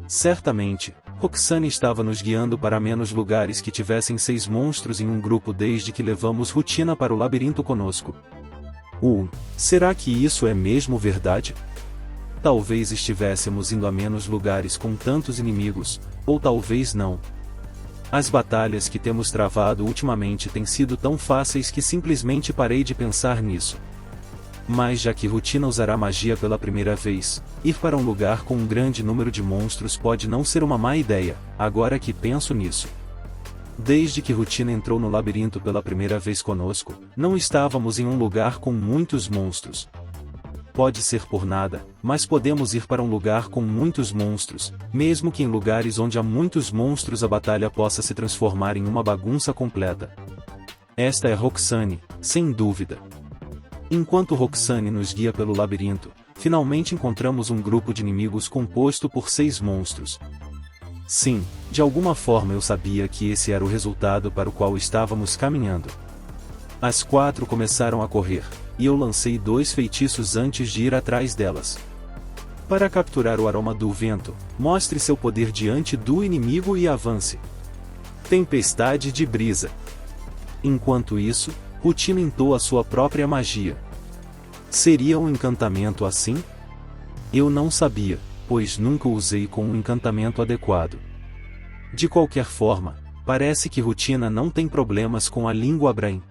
Certamente, Roxane estava nos guiando para menos lugares que tivessem 6 monstros em um grupo desde que levamos Rutina para o labirinto conosco. Será que isso é mesmo verdade? Talvez estivéssemos indo a menos lugares com tantos inimigos, ou talvez não. As batalhas que temos travado ultimamente têm sido tão fáceis que simplesmente parei de pensar nisso. Mas já que Rutina usará magia pela primeira vez, ir para um lugar com um grande número de monstros pode não ser uma má ideia, agora que penso nisso. Desde que Rutina entrou no labirinto pela primeira vez conosco, não estávamos em um lugar com muitos monstros. Pode ser por nada, mas podemos ir para um lugar com muitos monstros, mesmo que em lugares onde há muitos monstros a batalha possa se transformar em uma bagunça completa. Esta é Roxane, sem dúvida. Enquanto Roxane nos guia pelo labirinto, finalmente encontramos um grupo de inimigos composto por 6 monstros. Sim, de alguma forma eu sabia que esse era o resultado para o qual estávamos caminhando. As 4 começaram a correr, e eu lancei 2 feitiços antes de ir atrás delas. Para capturar o aroma do vento, mostre seu poder diante do inimigo e avance. Tempestade de Brisa. Enquanto isso, Rutina entoa a sua própria magia. Seria um encantamento assim? Eu não sabia, pois nunca o usei com um encantamento adequado. De qualquer forma, parece que Rutina não tem problemas com a língua Brain.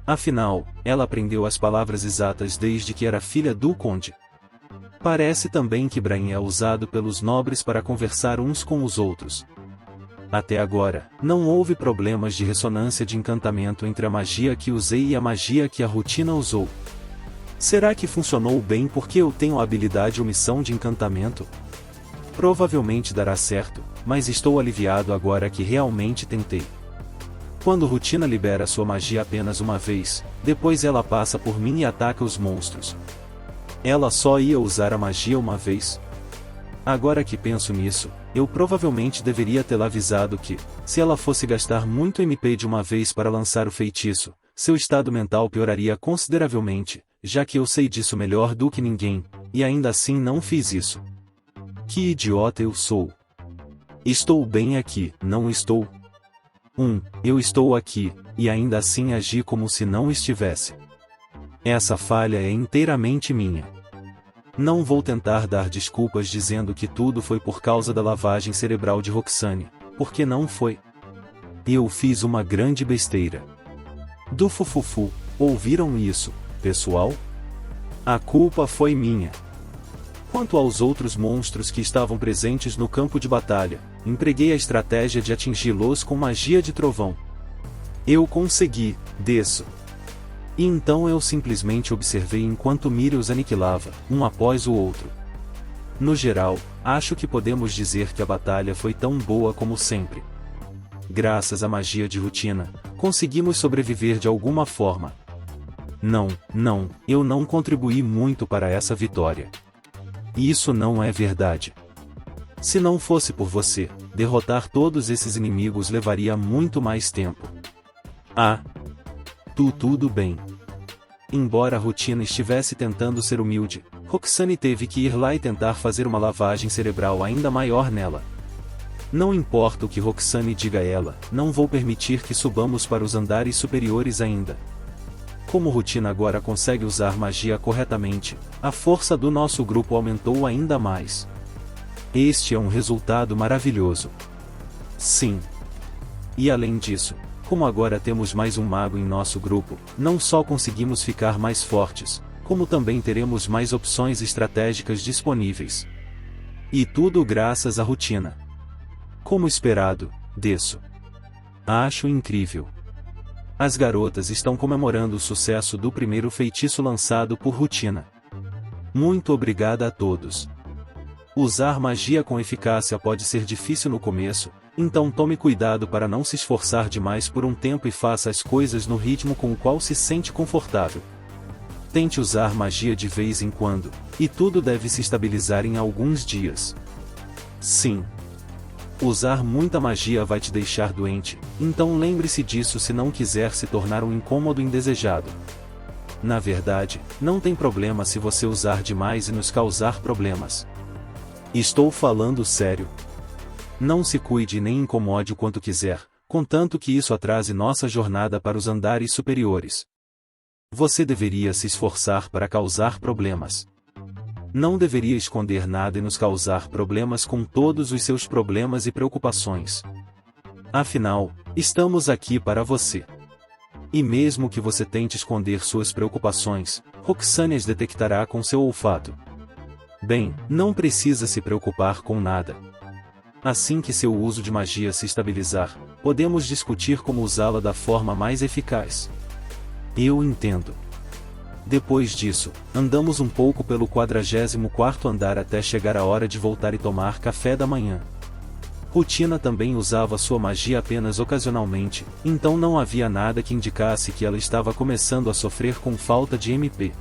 Afinal, ela aprendeu as palavras exatas desde que era filha do conde. Parece também que Brain é usado pelos nobres para conversar uns com os outros. Até agora, não houve problemas de ressonância de encantamento entre a magia que usei e a magia que a Rutina usou. Será que funcionou bem porque eu tenho a habilidade omissão de encantamento? Provavelmente dará certo, mas estou aliviado agora que realmente tentei. Quando Rutina libera sua magia apenas uma vez, depois ela passa por mim e ataca os monstros. Ela só ia usar a magia uma vez? Agora que penso nisso, eu provavelmente deveria tê-la avisado que, se ela fosse gastar muito MP de uma vez para lançar o feitiço, seu estado mental pioraria consideravelmente, já que eu sei disso melhor do que ninguém, e ainda assim não fiz isso. Que idiota eu sou! Estou bem aqui, não estou? Eu estou aqui, e ainda assim agi como se não estivesse. Essa falha é inteiramente minha. Não vou tentar dar desculpas dizendo que tudo foi por causa da lavagem cerebral de Roxane, porque não foi. Eu fiz uma grande besteira. Do fufufu, ouviram isso, pessoal? A culpa foi minha. Quanto aos outros monstros que estavam presentes no campo de batalha, empreguei a estratégia de atingi-los com magia de trovão. Eu consegui, desço. E então eu simplesmente observei enquanto Mira os aniquilava, um após o outro. No geral, acho que podemos dizer que a batalha foi tão boa como sempre. Graças à magia de Rutina, conseguimos sobreviver de alguma forma. Eu não contribuí muito para essa vitória. Isso não é verdade. Se não fosse por você, derrotar todos esses inimigos levaria muito mais tempo. Tudo bem. Embora a Rutina estivesse tentando ser humilde, Roxane teve que ir lá e tentar fazer uma lavagem cerebral ainda maior nela. Não importa o que Roxane diga a ela, não vou permitir que subamos para os andares superiores ainda. Como Rutina agora consegue usar magia corretamente, a força do nosso grupo aumentou ainda mais. Este é um resultado maravilhoso. Sim. E além disso, como agora temos mais um mago em nosso grupo, não só conseguimos ficar mais fortes, como também teremos mais opções estratégicas disponíveis. E tudo graças à Rutina. Como esperado, desço. Acho incrível. As garotas estão comemorando o sucesso do primeiro feitiço lançado por Rutina. Muito obrigada a todos. Usar magia com eficácia pode ser difícil no começo, então tome cuidado para não se esforçar demais por um tempo e faça as coisas no ritmo com o qual se sente confortável. Tente usar magia de vez em quando, e tudo deve se estabilizar em alguns dias. Sim. Usar muita magia vai te deixar doente, então lembre-se disso se não quiser se tornar um incômodo indesejado. Na verdade, não tem problema se você usar demais e nos causar problemas. Estou falando sério. Não se cuide nem incomode o quanto quiser, contanto que isso atrase nossa jornada para os andares superiores. Você deveria se esforçar para causar problemas. Não deveria esconder nada e nos causar problemas com todos os seus problemas e preocupações. Afinal, estamos aqui para você. E mesmo que você tente esconder suas preocupações, Roxane as detectará com seu olfato. Bem, não precisa se preocupar com nada. Assim que seu uso de magia se estabilizar, podemos discutir como usá-la da forma mais eficaz. Eu entendo. Depois disso, andamos um pouco pelo 44º andar até chegar a hora de voltar e tomar café da manhã. Rutina também usava sua magia apenas ocasionalmente, então não havia nada que indicasse que ela estava começando a sofrer com falta de MP.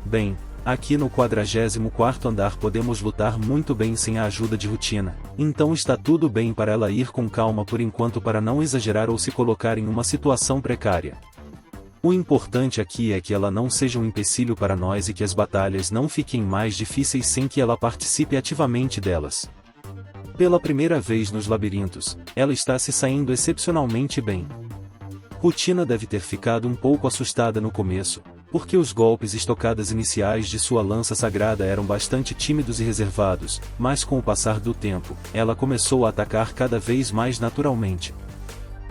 Bem, aqui no 44º andar podemos lutar muito bem sem a ajuda de Rutina, então está tudo bem para ela ir com calma por enquanto para não exagerar ou se colocar em uma situação precária. O importante aqui é que ela não seja um empecilho para nós e que as batalhas não fiquem mais difíceis sem que ela participe ativamente delas. Pela primeira vez nos labirintos, ela está se saindo excepcionalmente bem. Rutina deve ter ficado um pouco assustada no começo, porque os golpes e estocadas iniciais de sua lança sagrada eram bastante tímidos e reservados, mas com o passar do tempo, ela começou a atacar cada vez mais naturalmente.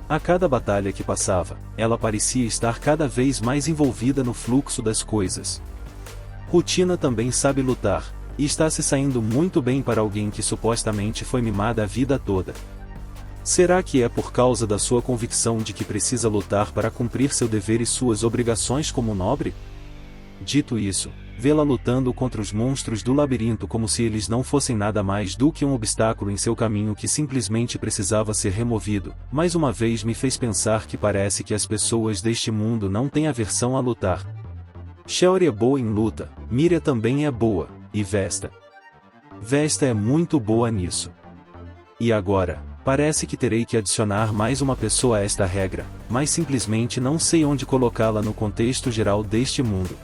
A cada batalha que passava, ela parecia estar cada vez mais envolvida no fluxo das coisas. Rutina também sabe lutar, e está se saindo muito bem para alguém que supostamente foi mimada a vida toda. Será que é por causa da sua convicção de que precisa lutar para cumprir seu dever e suas obrigações como nobre? Dito isso, vê-la lutando contra os monstros do labirinto como se eles não fossem nada mais do que um obstáculo em seu caminho que simplesmente precisava ser removido, mais uma vez me fez pensar que parece que as pessoas deste mundo não têm aversão a lutar. Shelly é boa em luta, Miriam também é boa, e Vesta é muito boa nisso. E agora, parece que terei que adicionar mais uma pessoa a esta regra, mas simplesmente não sei onde colocá-la no contexto geral deste mundo.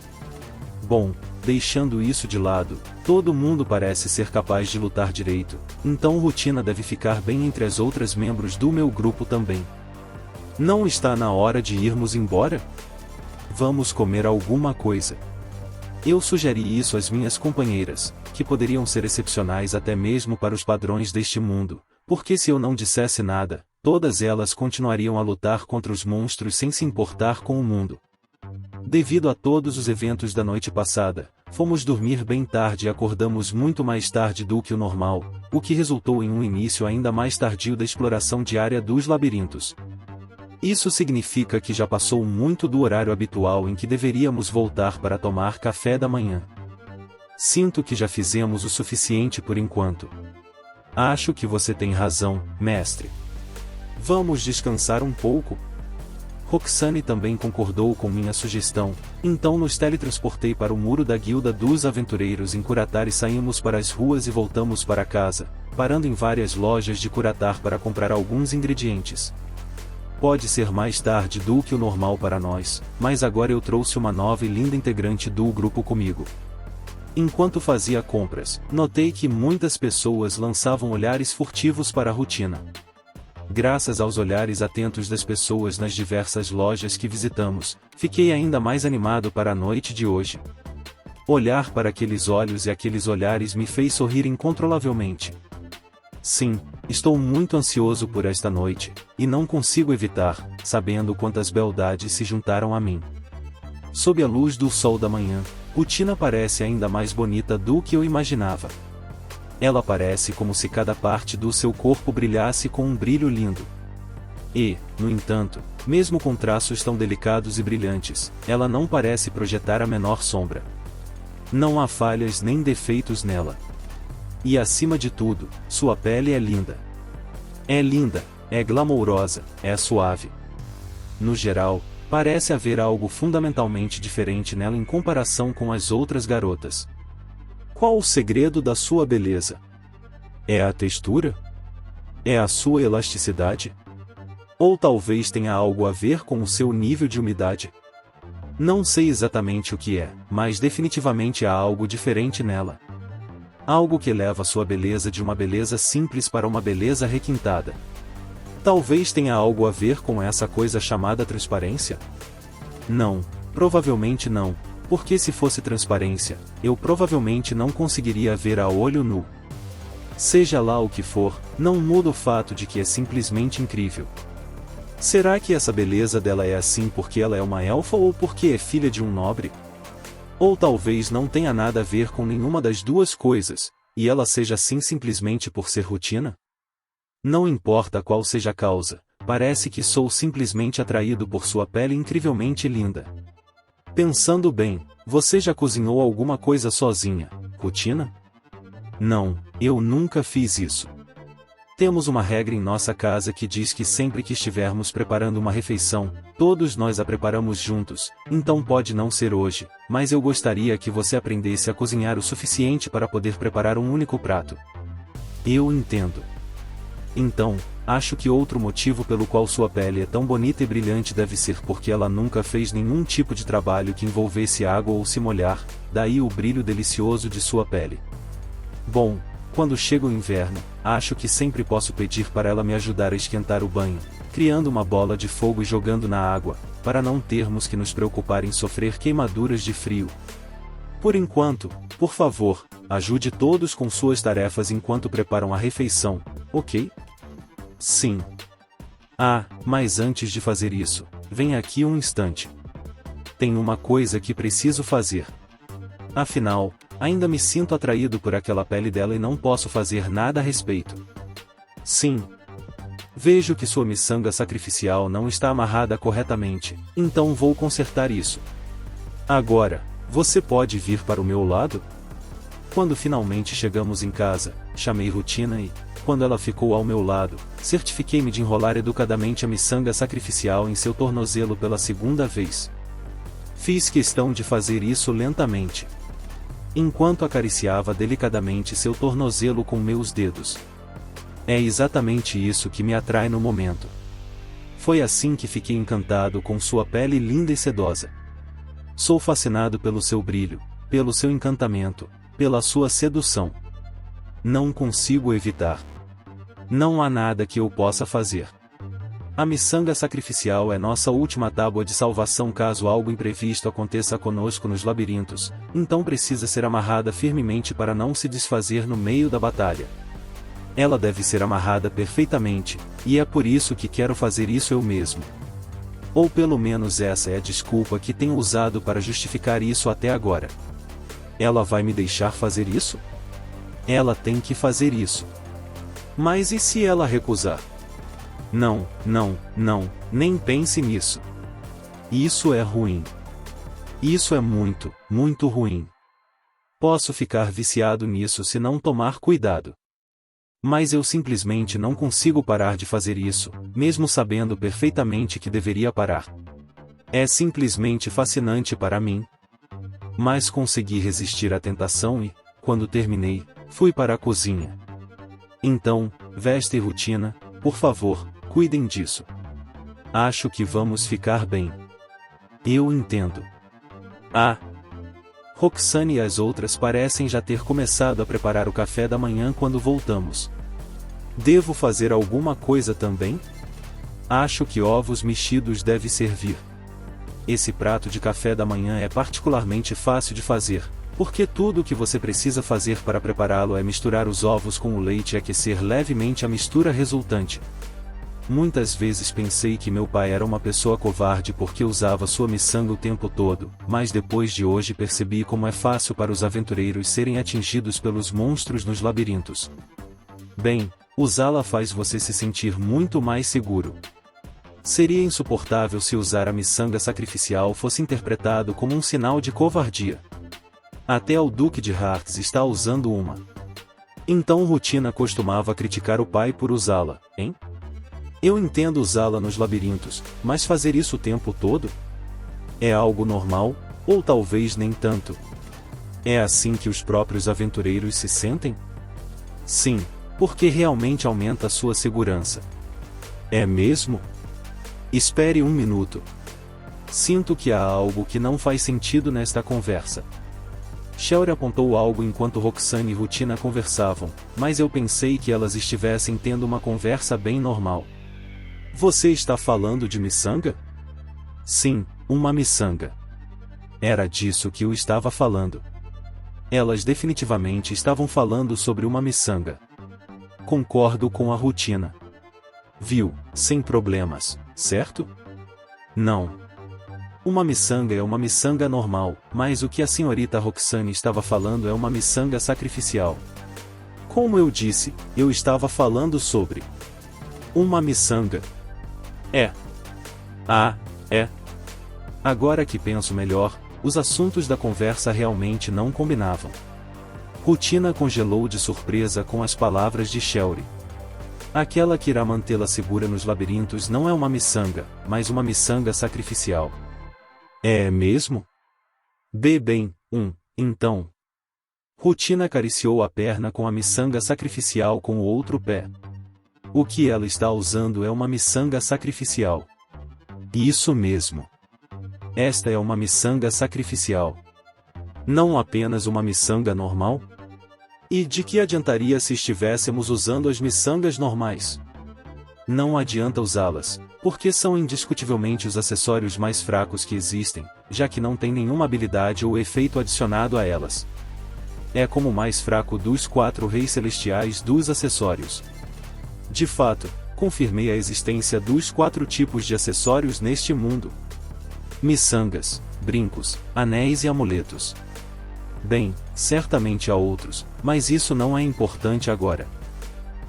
Bom, deixando isso de lado, todo mundo parece ser capaz de lutar direito, então Rutina deve ficar bem entre as outras membros do meu grupo também. Não está na hora de irmos embora? Vamos comer alguma coisa. Eu sugeri isso às minhas companheiras, que poderiam ser excepcionais até mesmo para os padrões deste mundo, porque se eu não dissesse nada, todas elas continuariam a lutar contra os monstros sem se importar com o mundo. Devido a todos os eventos da noite passada, fomos dormir bem tarde e acordamos muito mais tarde do que o normal, o que resultou em um início ainda mais tardio da exploração diária dos labirintos. Isso significa que já passou muito do horário habitual em que deveríamos voltar para tomar café da manhã. Sinto que já fizemos o suficiente por enquanto. Acho que você tem razão, mestre. Vamos descansar um pouco? Roxane também concordou com minha sugestão, então nos teletransportei para o muro da Guilda dos Aventureiros em Curatar e saímos para as ruas e voltamos para casa, parando em várias lojas de Curatar para comprar alguns ingredientes. Pode ser mais tarde do que o normal para nós, mas agora eu trouxe uma nova e linda integrante do grupo comigo. Enquanto fazia compras, notei que muitas pessoas lançavam olhares furtivos para a Rutina. Graças aos olhares atentos das pessoas nas diversas lojas que visitamos, fiquei ainda mais animado para a noite de hoje. Olhar para aqueles olhos e aqueles olhares me fez sorrir incontrolavelmente. Sim, estou muito ansioso por esta noite, e não consigo evitar, sabendo quantas beldades se juntaram a mim. Sob a luz do sol da manhã, Rutina parece ainda mais bonita do que eu imaginava. Ela parece como se cada parte do seu corpo brilhasse com um brilho lindo. E, no entanto, mesmo com traços tão delicados e brilhantes, ela não parece projetar a menor sombra. Não há falhas nem defeitos nela. E acima de tudo, sua pele é linda. É linda, é glamourosa, é suave. No geral, parece haver algo fundamentalmente diferente nela em comparação com as outras garotas. Qual o segredo da sua beleza? É a textura? É a sua elasticidade? Ou talvez tenha algo a ver com o seu nível de umidade? Não sei exatamente o que é, mas definitivamente há algo diferente nela. Algo que leva sua beleza de uma beleza simples para uma beleza requintada. Talvez tenha algo a ver com essa coisa chamada transparência? Não, provavelmente não. Porque se fosse transparência, eu provavelmente não conseguiria ver a olho nu. Seja lá o que for, não muda o fato de que é simplesmente incrível. Será que essa beleza dela é assim porque ela é uma elfa ou porque é filha de um nobre? Ou talvez não tenha nada a ver com nenhuma das duas coisas, e ela seja assim simplesmente por ser Rutina? Não importa qual seja a causa, parece que sou simplesmente atraído por sua pele incrivelmente linda. Pensando bem, você já cozinhou alguma coisa sozinha, Rutina? Não, eu nunca fiz isso. Temos uma regra em nossa casa que diz que sempre que estivermos preparando uma refeição, todos nós a preparamos juntos, então pode não ser hoje, mas eu gostaria que você aprendesse a cozinhar o suficiente para poder preparar um único prato. Eu entendo. Então, acho que outro motivo pelo qual sua pele é tão bonita e brilhante deve ser porque ela nunca fez nenhum tipo de trabalho que envolvesse água ou se molhar, daí o brilho delicioso de sua pele. Bom, Quando chega o inverno, acho que sempre posso pedir para ela me ajudar a esquentar o banho, criando uma bola de fogo e jogando na água, para não termos que nos preocupar em sofrer queimaduras de frio. Por enquanto, por favor, ajude todos com suas tarefas enquanto preparam a refeição, ok? Sim. Ah, mas antes de fazer isso, vem aqui um instante. Tem uma coisa que preciso fazer. Afinal, ainda me sinto atraído por aquela pele dela e não posso fazer nada a respeito. Sim. Vejo que sua miçanga sacrificial não está amarrada corretamente, então vou consertar isso. Agora, você pode vir para o meu lado? Quando finalmente chegamos em casa, chamei Rutina e, quando ela ficou ao meu lado, certifiquei-me de enrolar educadamente a miçanga sacrificial em seu tornozelo pela segunda vez. Fiz questão de fazer isso lentamente, enquanto acariciava delicadamente seu tornozelo com meus dedos. É exatamente isso que me atrai no momento. Foi assim que fiquei encantado com sua pele linda e sedosa. Sou fascinado pelo seu brilho, pelo seu encantamento, pela sua sedução. Não consigo evitar. Não há nada que eu possa fazer. A miçanga sacrificial é nossa última tábua de salvação caso algo imprevisto aconteça conosco nos labirintos, então precisa ser amarrada firmemente para não se desfazer no meio da batalha. Ela deve ser amarrada perfeitamente, e é por isso que quero fazer isso eu mesmo. Ou pelo menos essa é a desculpa que tenho usado para justificar isso até agora. Ela vai me deixar fazer isso? Ela tem que fazer isso. Mas e se ela recusar? Não, nem pense nisso. Isso é ruim. Isso é muito, muito ruim. Posso ficar viciado nisso se não tomar cuidado. Mas eu simplesmente não consigo parar de fazer isso, mesmo sabendo perfeitamente que deveria parar. É simplesmente fascinante para mim. Mas consegui resistir à tentação e, quando terminei, fui para a cozinha. Então, Vesta e Rutina, por favor, cuidem disso. Acho que vamos ficar bem. Eu entendo. Ah! Roxane e as outras parecem já ter começado a preparar o café da manhã quando voltamos. Devo fazer alguma coisa também? Acho que ovos mexidos deve servir. Esse prato de café da manhã é particularmente fácil de fazer, porque tudo o que você precisa fazer para prepará-lo é misturar os ovos com o leite e aquecer levemente a mistura resultante. Muitas vezes pensei que meu pai era uma pessoa covarde porque usava sua miçanga o tempo todo, mas depois de hoje percebi como é fácil para os aventureiros serem atingidos pelos monstros nos labirintos. Bem, usá-la faz você se sentir muito mais seguro. Seria insuportável se usar a miçanga sacrificial fosse interpretado como um sinal de covardia. Até o Duque de Hearts está usando uma. Então Rutina costumava criticar o pai por usá-la, hein? Eu entendo usá-la nos labirintos, mas fazer isso o tempo todo? É algo normal, ou talvez nem tanto. É assim que os próprios aventureiros se sentem? Sim, porque realmente aumenta a sua segurança. É mesmo? Espere um minuto. Sinto que há algo que não faz sentido nesta conversa. Shelly apontou algo enquanto Roxane e Rutina conversavam, mas eu pensei que elas estivessem tendo uma conversa bem normal. Você está falando de miçanga? Sim, uma miçanga. Era disso que eu estava falando. Elas definitivamente estavam falando sobre uma miçanga. Concordo com a Rutina. Viu, sem problemas, certo? Não. Uma miçanga é uma miçanga normal, mas o que a senhorita Roxane estava falando é uma miçanga sacrificial. Como eu disse, eu estava falando sobre uma miçanga. É. Ah, é. Agora que penso melhor, os assuntos da conversa realmente não combinavam. Rutina congelou de surpresa com as palavras de Shelly. Aquela que irá mantê-la segura nos labirintos não é uma miçanga, mas uma miçanga sacrificial. É mesmo? Bem, então. Rutina acariciou a perna com a miçanga sacrificial com o outro pé. O que ela está usando é uma miçanga sacrificial. Isso mesmo. Esta é uma miçanga sacrificial. Não apenas uma miçanga normal? E de que adiantaria se estivéssemos usando as miçangas normais? Não adianta usá-las, porque são indiscutivelmente os acessórios mais fracos que existem, já que não tem nenhuma habilidade ou efeito adicionado a elas. É como o mais fraco dos 4 reis celestiais dos acessórios. De fato, confirmei a existência dos 4 tipos de acessórios neste mundo: miçangas, brincos, anéis e amuletos. Bem, certamente há outros, mas isso não é importante agora.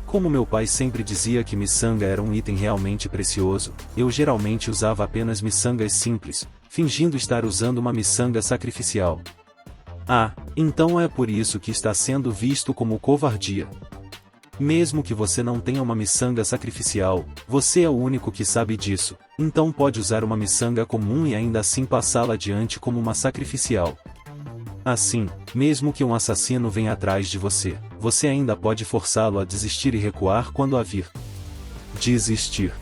Como meu pai sempre dizia que miçanga era um item realmente precioso, eu geralmente usava apenas miçangas simples, fingindo estar usando uma miçanga sacrificial. Ah, então é por isso que está sendo visto como covardia. Mesmo que você não tenha uma miçanga sacrificial, você é o único que sabe disso, então pode usar uma miçanga comum e ainda assim passá-la adiante como uma sacrificial. Assim, mesmo que um assassino venha atrás de você, você ainda pode forçá-lo a desistir e recuar quando a vir. Desistir.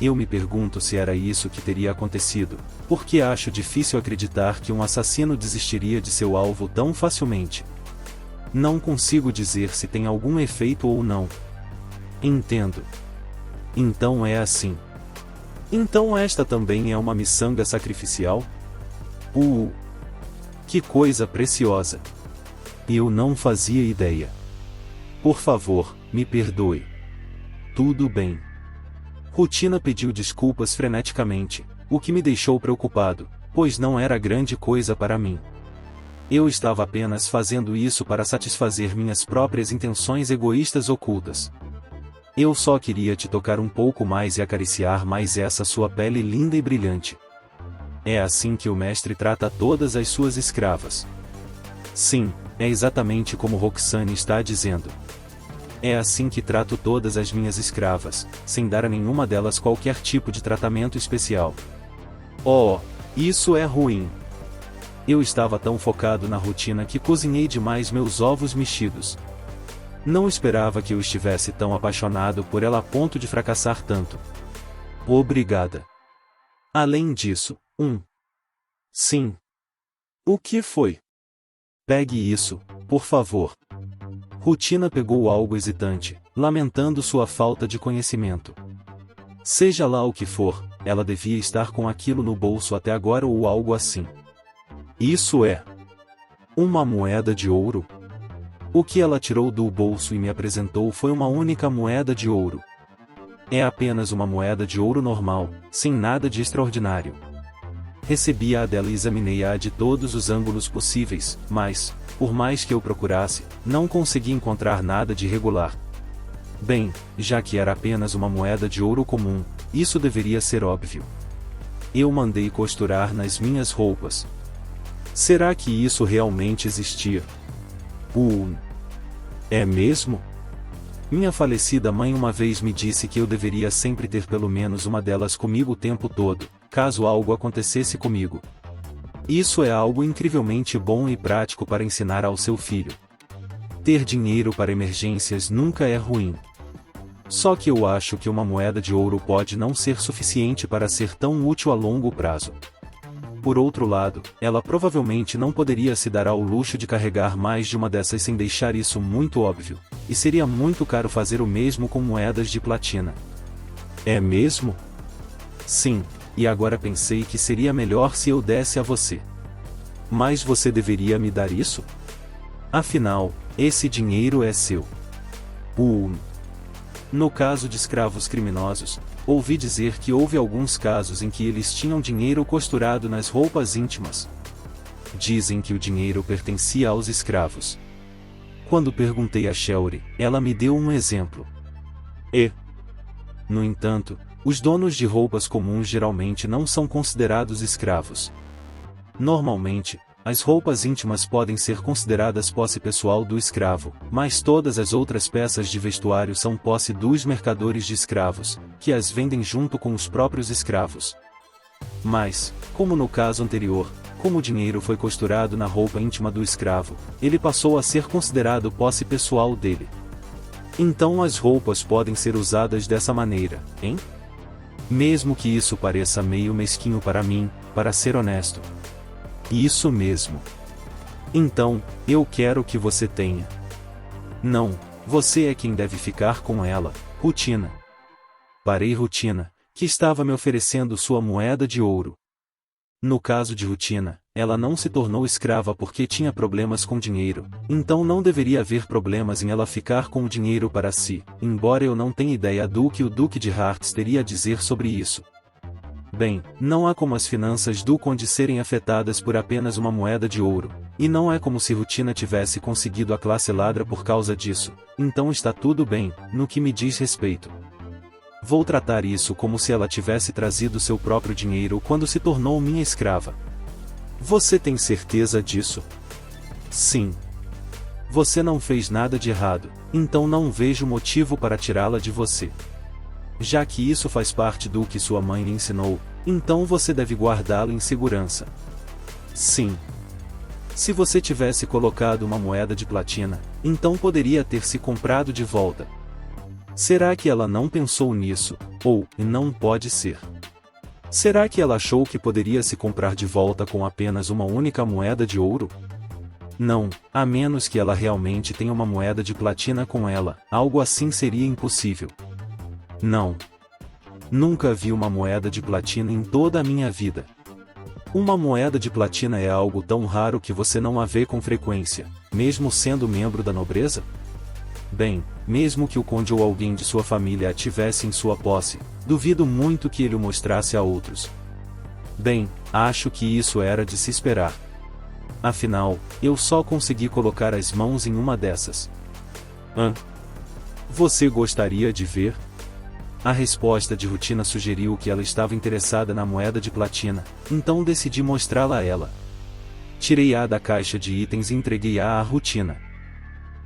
Eu me pergunto se era isso que teria acontecido, porque acho difícil acreditar que um assassino desistiria de seu alvo tão facilmente. Não consigo dizer se tem algum efeito ou não. Entendo. Então é assim. Então esta também é uma miçanga sacrificial? Que coisa preciosa! Eu não fazia ideia. Por favor, me perdoe. Tudo bem. Rutina pediu desculpas freneticamente, o que me deixou preocupado, pois não era grande coisa para mim. Eu estava apenas fazendo isso para satisfazer minhas próprias intenções egoístas ocultas. Eu só queria te tocar um pouco mais e acariciar mais essa sua pele linda e brilhante. É assim que o mestre trata todas as suas escravas. Sim, é exatamente como Roxane está dizendo. É assim que trato todas as minhas escravas, sem dar a nenhuma delas qualquer tipo de tratamento especial. Oh, isso é ruim. Eu estava tão focado na rotina que cozinhei demais meus ovos mexidos. Não esperava que eu estivesse tão apaixonado por ela a ponto de fracassar tanto. Obrigada. Além disso, Sim. O que foi? Pegue isso, por favor. Rutina pegou algo hesitante, lamentando sua falta de conhecimento. Seja lá o que for, ela devia estar com aquilo no bolso até agora ou algo assim. Isso é uma moeda de ouro? O que ela tirou do bolso e me apresentou foi uma única moeda de ouro. É apenas uma moeda de ouro normal, sem nada de extraordinário. Recebi-a dela e examinei-a de todos os ângulos possíveis, mas, por mais que eu procurasse, não consegui encontrar nada de irregular. Bem, já que era apenas uma moeda de ouro comum, isso deveria ser óbvio. Eu mandei costurar nas minhas roupas. Será que isso realmente existia? É mesmo? Minha falecida mãe uma vez me disse que eu deveria sempre ter pelo menos uma delas comigo o tempo todo, caso algo acontecesse comigo. Isso é algo incrivelmente bom e prático para ensinar ao seu filho. Ter dinheiro para emergências nunca é ruim. Só que eu acho que uma moeda de ouro pode não ser suficiente para ser tão útil a longo prazo. Por outro lado, ela provavelmente não poderia se dar ao luxo de carregar mais de uma dessas sem deixar isso muito óbvio, e seria muito caro fazer o mesmo com moedas de platina. É mesmo? Sim, e agora pensei que seria melhor se eu desse a você. Mas você deveria me dar isso? Afinal, esse dinheiro é seu. No caso de escravos criminosos, ouvi dizer que houve alguns casos em que eles tinham dinheiro costurado nas roupas íntimas. Dizem que o dinheiro pertencia aos escravos. Quando perguntei a Shelly, ela me deu um exemplo. No entanto, os donos de roupas comuns geralmente não são considerados escravos. Normalmente, as roupas íntimas podem ser consideradas posse pessoal do escravo, mas todas as outras peças de vestuário são posse dos mercadores de escravos, que as vendem junto com os próprios escravos. Mas, como no caso anterior, como o dinheiro foi costurado na roupa íntima do escravo, ele passou a ser considerado posse pessoal dele. Então as roupas podem ser usadas dessa maneira, hein? Mesmo que isso pareça meio mesquinho para mim, para ser honesto. Isso mesmo. Então, eu quero que você tenha. Não, você é quem deve ficar com ela, Rutina. Parei Rutina, que estava me oferecendo sua moeda de ouro. No caso de Rutina, ela não se tornou escrava porque tinha problemas com dinheiro, então não deveria haver problemas em ela ficar com o dinheiro para si, embora eu não tenha ideia do que o Duque de Hearts teria a dizer sobre isso. Bem, não há como as finanças do Conde serem afetadas por apenas uma moeda de ouro, e não é como se Rutina tivesse conseguido a classe ladra por causa disso, então está tudo bem, no que me diz respeito. Vou tratar isso como se ela tivesse trazido seu próprio dinheiro quando se tornou minha escrava. Você tem certeza disso? Sim. Você não fez nada de errado, então não vejo motivo para tirá-la de você. Já que isso faz parte do que sua mãe lhe ensinou, então você deve guardá-la em segurança. Sim. Se você tivesse colocado uma moeda de platina, então poderia ter se comprado de volta. Será que ela não pensou nisso, ou não pode ser? Será que ela achou que poderia se comprar de volta com apenas uma única moeda de ouro? Não, a menos que ela realmente tenha uma moeda de platina com ela, algo assim seria impossível. Não. Nunca vi uma moeda de platina em toda a minha vida. Uma moeda de platina é algo tão raro que você não a vê com frequência, mesmo sendo membro da nobreza? Bem, mesmo que o conde ou alguém de sua família a tivesse em sua posse, duvido muito que ele o mostrasse a outros. Bem, acho que isso era de se esperar. Afinal, eu só consegui colocar as mãos em uma dessas. Você gostaria de ver? A resposta de Rutina sugeriu que ela estava interessada na moeda de platina, então decidi mostrá-la a ela. Tirei-a da caixa de itens e entreguei-a à Rutina.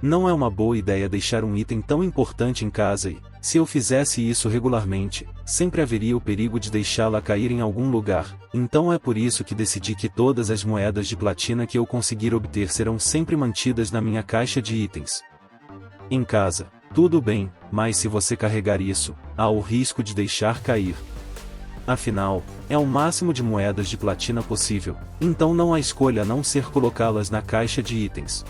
Não é uma boa ideia deixar um item tão importante em casa e, se eu fizesse isso regularmente, sempre haveria o perigo de deixá-la cair em algum lugar, então é por isso que decidi que todas as moedas de platina que eu conseguir obter serão sempre mantidas na minha caixa de itens. Em casa, tudo bem, mas se você carregar isso, há o risco de deixar cair. Afinal, é o máximo de moedas de platina possível, então não há escolha a não ser colocá-las na caixa de itens.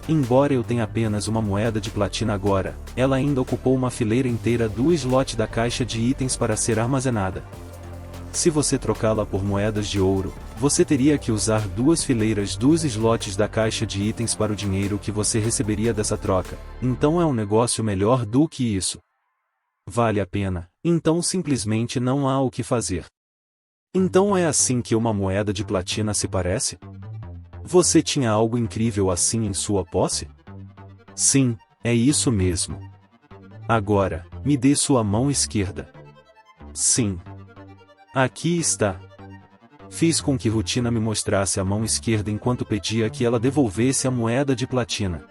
Embora eu tenha apenas uma moeda de platina agora, ela ainda ocupou uma fileira inteira do slot da caixa de itens para ser armazenada. Se você trocá-la por moedas de ouro, você teria que usar 2 fileiras dos slots da caixa de itens para o dinheiro que você receberia dessa troca, então é um negócio melhor do que isso. Vale a pena, então simplesmente não há o que fazer. Então é assim que uma moeda de platina se parece? Você tinha algo incrível assim em sua posse? Sim, é isso mesmo. Agora, me dê sua mão esquerda. Sim. Aqui está. Fiz com que Rutina me mostrasse a mão esquerda enquanto pedia que ela devolvesse a moeda de platina.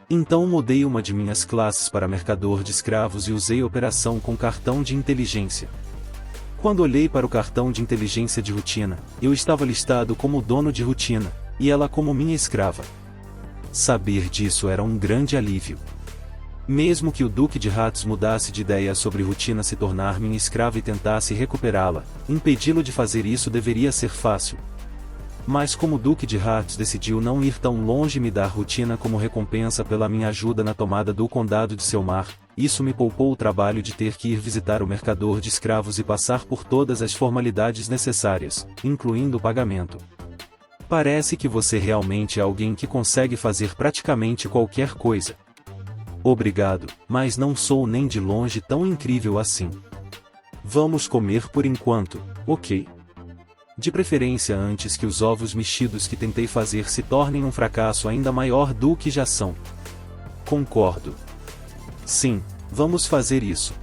Então mudei uma de minhas classes para mercador de escravos e usei a operação com cartão de inteligência. Quando olhei para o cartão de inteligência de Rutina, eu estava listado como dono de Rutina, e ela como minha escrava. Saber disso era um grande alívio. Mesmo que o Duque de Hearts mudasse de ideia sobre Rutina se tornar minha escrava e tentasse recuperá-la, impedi-lo de fazer isso deveria ser fácil. Mas como o Duque de Hearts decidiu não ir tão longe e me dar Rutina como recompensa pela minha ajuda na tomada do condado de Selmar, isso me poupou o trabalho de ter que ir visitar o mercador de escravos e passar por todas as formalidades necessárias, incluindo o pagamento. Parece que você realmente é alguém que consegue fazer praticamente qualquer coisa. Obrigado, mas não sou nem de longe tão incrível assim. Vamos comer por enquanto, ok? De preferência antes que os ovos mexidos que tentei fazer se tornem um fracasso ainda maior do que já são. Concordo. Sim, vamos fazer isso.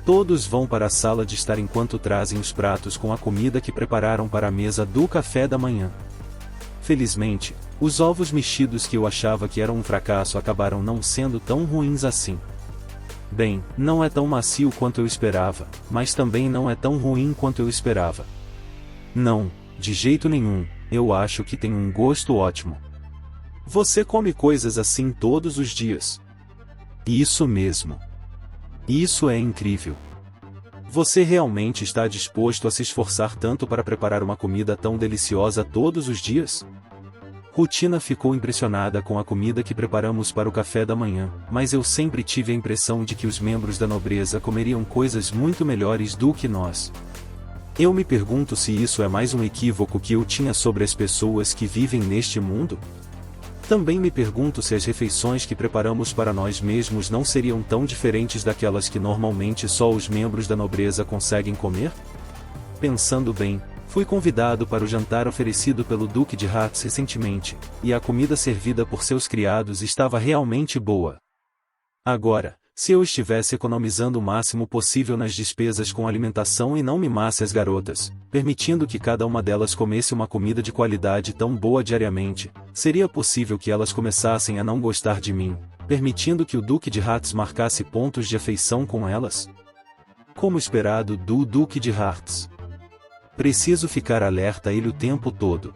Todos vão para a sala de estar enquanto trazem os pratos com a comida que prepararam para a mesa do café da manhã. Felizmente, os ovos mexidos que eu achava que eram um fracasso acabaram não sendo tão ruins assim. Bem, não é tão macio quanto eu esperava, mas também não é tão ruim quanto eu esperava. Não, de jeito nenhum, eu acho que tem um gosto ótimo. Você come coisas assim todos os dias? Isso mesmo. Isso é incrível. Você realmente está disposto a se esforçar tanto para preparar uma comida tão deliciosa todos os dias? Rutina ficou impressionada com a comida que preparamos para o café da manhã, mas eu sempre tive a impressão de que os membros da nobreza comeriam coisas muito melhores do que nós. Eu me pergunto se isso é mais um equívoco que eu tinha sobre as pessoas que vivem neste mundo? Também me pergunto se as refeições que preparamos para nós mesmos não seriam tão diferentes daquelas que normalmente só os membros da nobreza conseguem comer? Pensando bem, fui convidado para o jantar oferecido pelo Duque de Hartz recentemente, e a comida servida por seus criados estava realmente boa. Agora, se eu estivesse economizando o máximo possível nas despesas com alimentação e não mimasse as garotas, permitindo que cada uma delas comesse uma comida de qualidade tão boa diariamente, seria possível que elas começassem a não gostar de mim, permitindo que o Duque de Hartz marcasse pontos de afeição com elas? Como esperado do Duque de Hartz. Preciso ficar alerta a ele o tempo todo.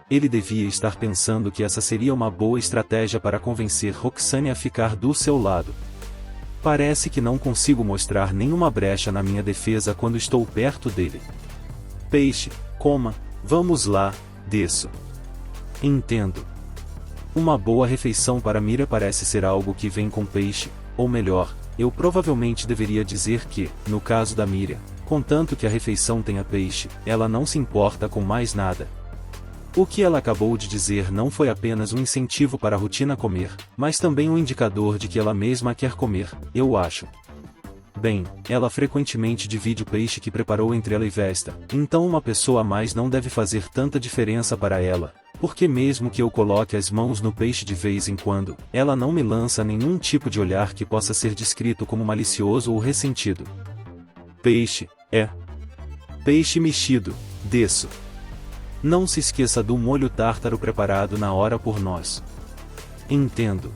Ele devia estar pensando que essa seria uma boa estratégia para convencer Roxane a ficar do seu lado. Parece que não consigo mostrar nenhuma brecha na minha defesa quando estou perto dele. Peixe, coma, vamos lá, desço. Entendo. Uma boa refeição para Mira parece ser algo que vem com peixe, ou melhor, eu provavelmente deveria dizer que, no caso da Mira, contanto que a refeição tenha peixe, ela não se importa com mais nada. O que ela acabou de dizer não foi apenas um incentivo para a Rutina comer, mas também um indicador de que ela mesma quer comer, eu acho. Bem, ela frequentemente divide o peixe que preparou entre ela e Vesta, então uma pessoa a mais não deve fazer tanta diferença para ela, porque mesmo que eu coloque as mãos no peixe de vez em quando, ela não me lança nenhum tipo de olhar que possa ser descrito como malicioso ou ressentido. Peixe, é. Peixe mexido, desço. Não se esqueça do molho tártaro preparado na hora por nós. Entendo.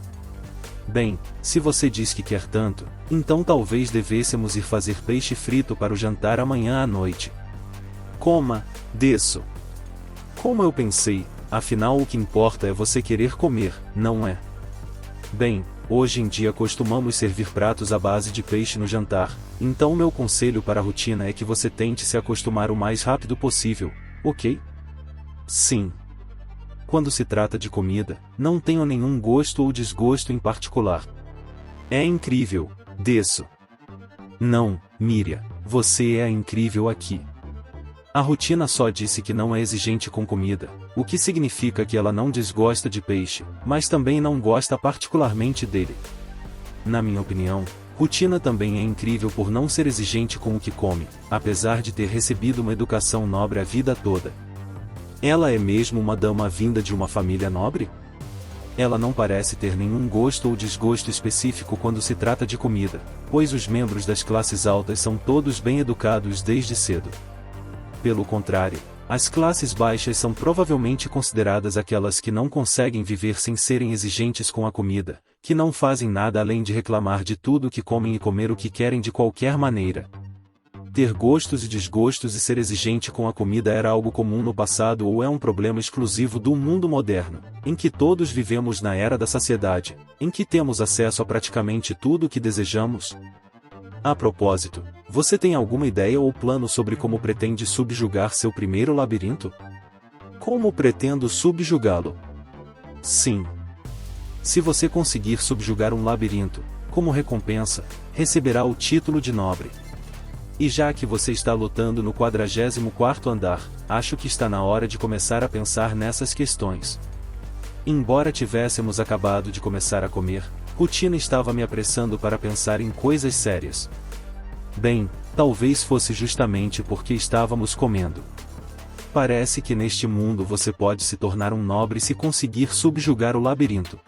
Bem, se você diz que quer tanto, então talvez devêssemos ir fazer peixe frito para o jantar amanhã à noite. Coma, desço. Como eu pensei, afinal o que importa é você querer comer, não é? Bem, hoje em dia costumamos servir pratos à base de peixe no jantar, então meu conselho para a Rutina é que você tente se acostumar o mais rápido possível, ok? Sim. Quando se trata de comida, não tenho nenhum gosto ou desgosto em particular. É incrível, desço. Não, Miriam, você é a incrível aqui. A Rutina só disse que não é exigente com comida, o que significa que ela não desgosta de peixe, mas também não gosta particularmente dele. Na minha opinião, Rutina também é incrível por não ser exigente com o que come, apesar de ter recebido uma educação nobre a vida toda. Ela é mesmo uma dama vinda de uma família nobre? Ela não parece ter nenhum gosto ou desgosto específico quando se trata de comida, pois os membros das classes altas são todos bem educados desde cedo. Pelo contrário, as classes baixas são provavelmente consideradas aquelas que não conseguem viver sem serem exigentes com a comida, que não fazem nada além de reclamar de tudo o que comem e comer o que querem de qualquer maneira. Ter gostos e desgostos e ser exigente com a comida era algo comum no passado ou é um problema exclusivo do mundo moderno, em que todos vivemos na era da saciedade, em que temos acesso a praticamente tudo o que desejamos? A propósito, você tem alguma ideia ou plano sobre como pretende subjugar seu primeiro labirinto? Como pretendo subjugá-lo? Sim. Se você conseguir subjugar um labirinto, como recompensa, receberá o título de nobre. E já que você está lutando no 44º andar, acho que está na hora de começar a pensar nessas questões. Embora tivéssemos acabado de começar a comer, Rutina estava me apressando para pensar em coisas sérias. Bem, talvez fosse justamente porque estávamos comendo. Parece que neste mundo você pode se tornar um nobre se conseguir subjugar o labirinto.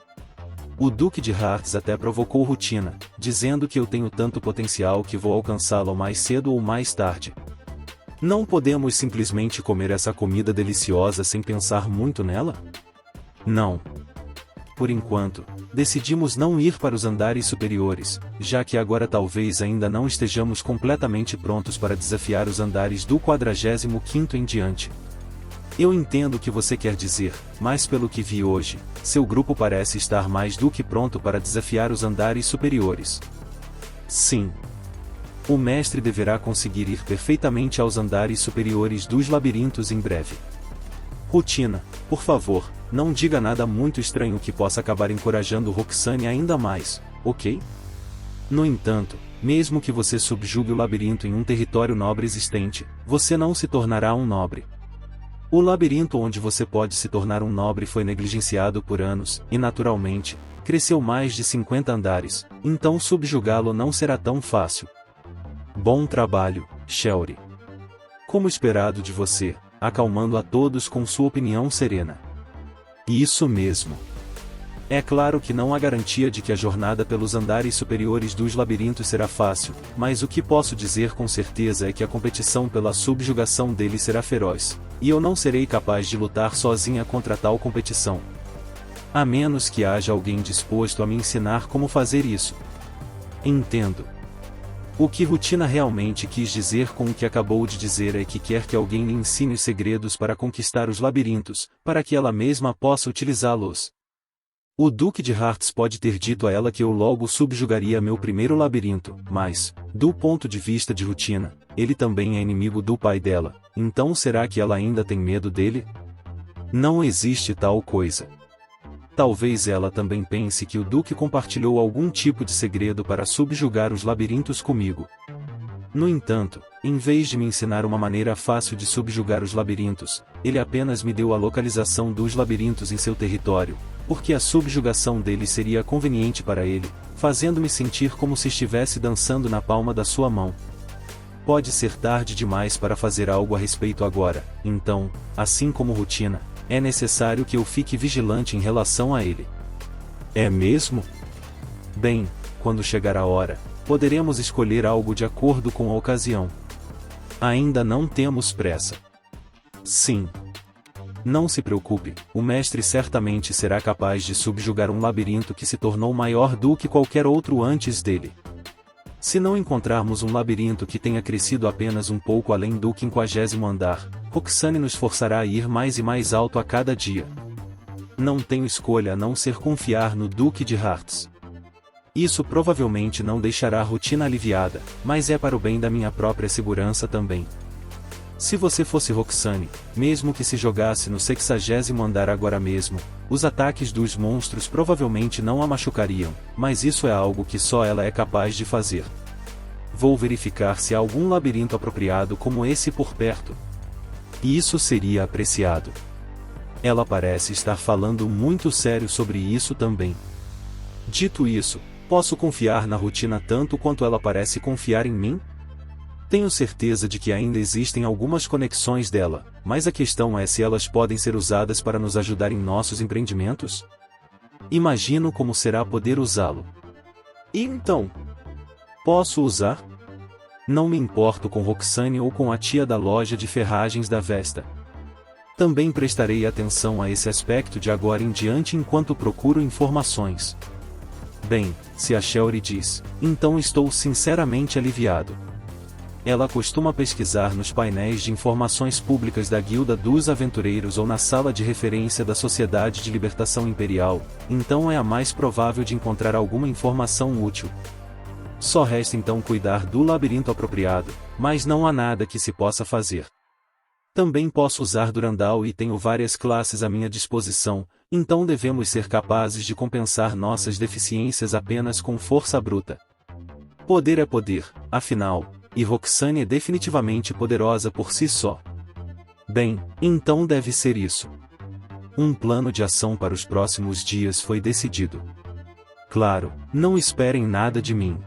O Duque de Hartz até provocou Rutina, dizendo que eu tenho tanto potencial que vou alcançá-lo mais cedo ou mais tarde. Não podemos simplesmente comer essa comida deliciosa sem pensar muito nela? Não. Por enquanto, decidimos não ir para os andares superiores, já que agora talvez ainda não estejamos completamente prontos para desafiar os andares do 45º em diante. Eu entendo o que você quer dizer, mas pelo que vi hoje, seu grupo parece estar mais do que pronto para desafiar os andares superiores. Sim. O mestre deverá conseguir ir perfeitamente aos andares superiores dos labirintos em breve. Rotina, por favor, não diga nada muito estranho que possa acabar encorajando Roxane ainda mais, ok? No entanto, mesmo que você subjugue o labirinto em um território nobre existente, você não se tornará um nobre. O labirinto onde você pode se tornar um nobre foi negligenciado por anos, e naturalmente, cresceu mais de 50 andares, então subjugá-lo não será tão fácil. Bom trabalho, Shelry. Como esperado de você, acalmando a todos com sua opinião serena. Isso mesmo. É claro que não há garantia de que a jornada pelos andares superiores dos labirintos será fácil, mas o que posso dizer com certeza é que a competição pela subjugação dele será feroz, e eu não serei capaz de lutar sozinha contra tal competição. A menos que haja alguém disposto a me ensinar como fazer isso. Entendo. O que Rotina realmente quis dizer com o que acabou de dizer é que quer que alguém lhe ensine os segredos para conquistar os labirintos, para que ela mesma possa utilizá-los. O Duque de Hearts pode ter dito a ela que eu logo subjugaria meu primeiro labirinto, mas, do ponto de vista de Rotina, ele também é inimigo do pai dela, então será que ela ainda tem medo dele? Não existe tal coisa. Talvez ela também pense que o Duque compartilhou algum tipo de segredo para subjugar os labirintos comigo. No entanto, em vez de me ensinar uma maneira fácil de subjugar os labirintos, ele apenas me deu a localização dos labirintos em seu território, porque a subjugação deles seria conveniente para ele, fazendo-me sentir como se estivesse dançando na palma da sua mão. Pode ser tarde demais para fazer algo a respeito agora, então, assim como Rotina, é necessário que eu fique vigilante em relação a ele. É mesmo? Bem, quando chegar a hora, poderemos escolher algo de acordo com a ocasião. Ainda não temos pressa. Sim. Não se preocupe, o mestre certamente será capaz de subjugar um labirinto que se tornou maior do que qualquer outro antes dele. Se não encontrarmos um labirinto que tenha crescido apenas um pouco além do 50º andar, Roxane nos forçará a ir mais e mais alto a cada dia. Não tenho escolha a não ser confiar no Duque de Hearts. Isso provavelmente não deixará a Rotina aliviada, mas é para o bem da minha própria segurança também. Se você fosse Roxane, mesmo que se jogasse no 60º andar agora mesmo, os ataques dos monstros provavelmente não a machucariam, mas isso é algo que só ela é capaz de fazer. Vou verificar se há algum labirinto apropriado como esse por perto. E isso seria apreciado. Ela parece estar falando muito sério sobre isso também. Dito isso, posso confiar na Rotina tanto quanto ela parece confiar em mim? Tenho certeza de que ainda existem algumas conexões dela, mas a questão é se elas podem ser usadas para nos ajudar em nossos empreendimentos? Imagino como será poder usá-lo. E então? Posso usar? Não me importo com Roxane ou com a tia da loja de ferragens da Vesta. Também prestarei atenção a esse aspecto de agora em diante enquanto procuro informações. Bem, se a Shelry diz, então estou sinceramente aliviado. Ela costuma pesquisar nos painéis de informações públicas da Guilda dos Aventureiros ou na sala de referência da Sociedade de Libertação Imperial, então é a mais provável de encontrar alguma informação útil. Só resta então cuidar do labirinto apropriado, mas não há nada que se possa fazer. Também posso usar Durandal e tenho várias classes à minha disposição, então devemos ser capazes de compensar nossas deficiências apenas com força bruta. Poder é poder, afinal, e Roxane é definitivamente poderosa por si só. Bem, então deve ser isso. Um plano de ação para os próximos dias foi decidido. Claro, não esperem nada de mim.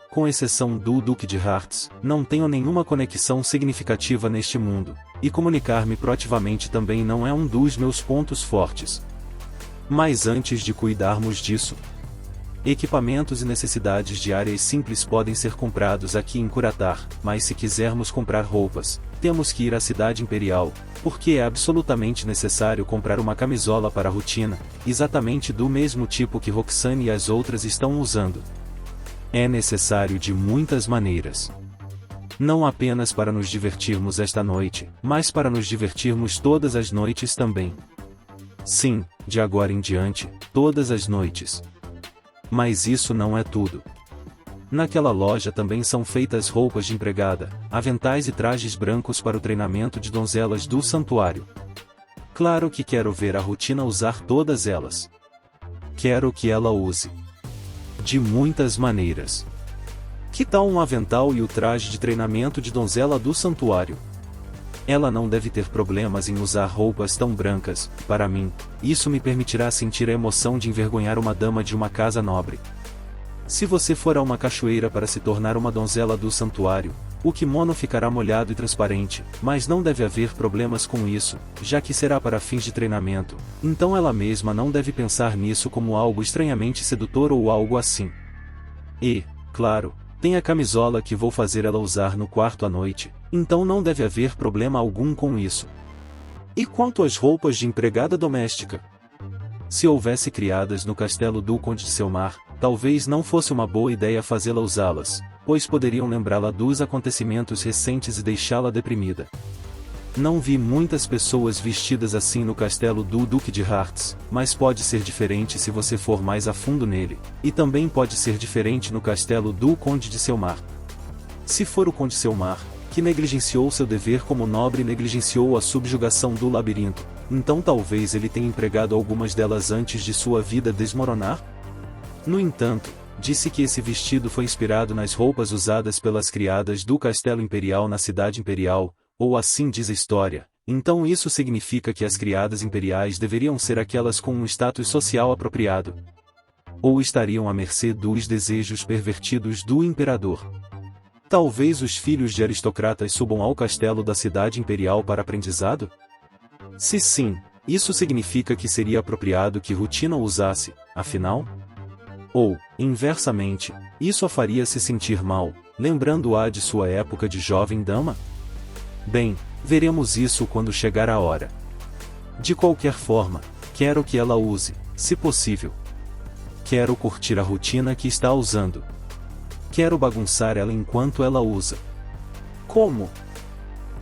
Com exceção do Duque de Hearts, não tenho nenhuma conexão significativa neste mundo, e comunicar-me proativamente também não é um dos meus pontos fortes. Mas antes de cuidarmos disso, equipamentos e necessidades diárias simples podem ser comprados aqui em Curatar, mas se quisermos comprar roupas, temos que ir à Cidade Imperial, porque é absolutamente necessário comprar uma camisola para a Rotina, exatamente do mesmo tipo que Roxane e as outras estão usando. É necessário de muitas maneiras. Não apenas para nos divertirmos esta noite, mas para nos divertirmos todas as noites também. Sim, de agora em diante, todas as noites. Mas isso não é tudo. Naquela loja também são feitas roupas de empregada, aventais e trajes brancos para o treinamento de donzelas do santuário. Claro que quero ver a rotina usar todas elas. Quero que ela use. De muitas maneiras. Que tal um avental e o traje de treinamento de donzela do santuário? Ela não deve ter problemas em usar roupas tão brancas. Para mim, isso me permitirá sentir a emoção de envergonhar uma dama de uma casa nobre. Se você for a uma cachoeira para se tornar uma donzela do santuário, o kimono ficará molhado e transparente, mas não deve haver problemas com isso, já que será para fins de treinamento, então ela mesma não deve pensar nisso como algo estranhamente sedutor ou algo assim. E, claro, tem a camisola que vou fazer ela usar no quarto à noite, então não deve haver problema algum com isso. E quanto às roupas de empregada doméstica? Se houvesse criadas no castelo do Conde de Selmar, talvez não fosse uma boa ideia fazê-la usá-las, pois poderiam lembrá-la dos acontecimentos recentes e deixá-la deprimida. Não vi muitas pessoas vestidas assim no castelo do Duque de Hearts, mas pode ser diferente se você for mais a fundo nele, e também pode ser diferente no castelo do Conde de Selmar. Se for o Conde Selmar, que negligenciou seu dever como nobre e negligenciou a subjugação do labirinto, então talvez ele tenha empregado algumas delas antes de sua vida desmoronar? No entanto, disse que esse vestido foi inspirado nas roupas usadas pelas criadas do Castelo Imperial na Cidade Imperial, ou assim diz a história, então isso significa que as criadas imperiais deveriam ser aquelas com um status social apropriado. Ou estariam à mercê dos desejos pervertidos do imperador. Talvez os filhos de aristocratas subam ao castelo da Cidade Imperial para aprendizado? Se sim, isso significa que seria apropriado que Rutina o usasse, afinal? Ou, inversamente, isso a faria se sentir mal, lembrando-a de sua época de jovem dama? Bem, veremos isso quando chegar a hora. De qualquer forma, quero que ela use, se possível. Quero curtir a rotina que está usando. Quero bagunçar ela enquanto ela usa. Como?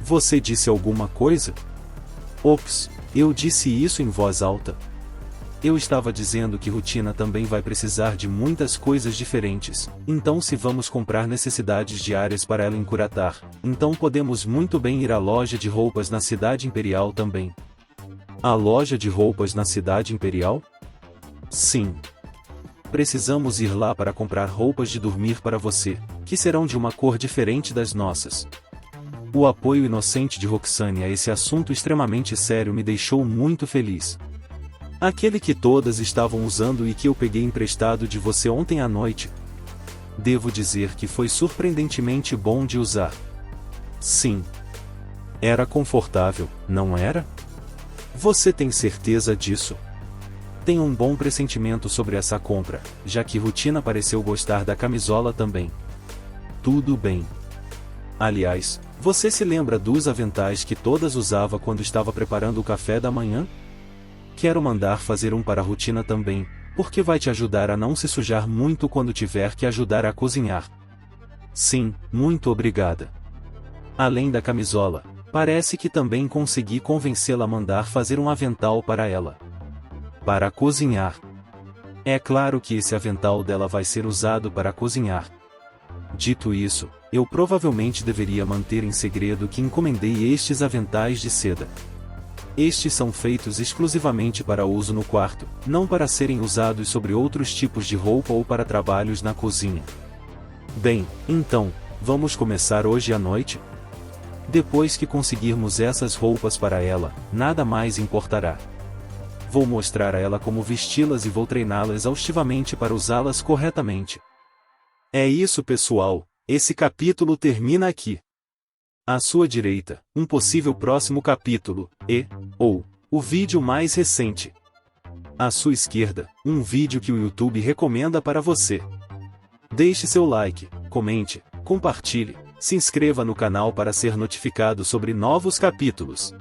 Você disse alguma coisa? Ops, eu disse isso em voz alta. Eu estava dizendo que Rutina também vai precisar de muitas coisas diferentes, então se vamos comprar necessidades diárias para ela em Curatar, então podemos muito bem ir à loja de roupas na Cidade Imperial também. A loja de roupas na Cidade Imperial? Sim. Precisamos ir lá para comprar roupas de dormir para você, que serão de uma cor diferente das nossas. O apoio inocente de Roxane a esse assunto extremamente sério me deixou muito feliz. Aquele que todas estavam usando e que eu peguei emprestado de você ontem à noite. Devo dizer que foi surpreendentemente bom de usar. Sim. Era confortável, não era? Você tem certeza disso? Tenho um bom pressentimento sobre essa compra, já que Rutina pareceu gostar da camisola também. Tudo bem. Aliás, você se lembra dos aventais que todas usava quando estava preparando o café da manhã? Quero mandar fazer um para a Rutina também, porque vai te ajudar a não se sujar muito quando tiver que ajudar a cozinhar. Sim, muito obrigada. Além da camisola, parece que também consegui convencê-la a mandar fazer um avental para ela. Para cozinhar. É claro que esse avental dela vai ser usado para cozinhar. Dito isso, eu provavelmente deveria manter em segredo que encomendei estes aventais de seda. Estes são feitos exclusivamente para uso no quarto, não para serem usados sobre outros tipos de roupa ou para trabalhos na cozinha. Bem, então, vamos começar hoje à noite? Depois que conseguirmos essas roupas para ela, nada mais importará. Vou mostrar a ela como vesti-las e vou treiná-la exaustivamente para usá-las corretamente. É isso, pessoal, esse capítulo termina aqui. À sua direita, um possível próximo capítulo, ou o vídeo mais recente. À sua esquerda, um vídeo que o YouTube recomenda para você. Deixe seu like, comente, compartilhe, se inscreva no canal para ser notificado sobre novos capítulos.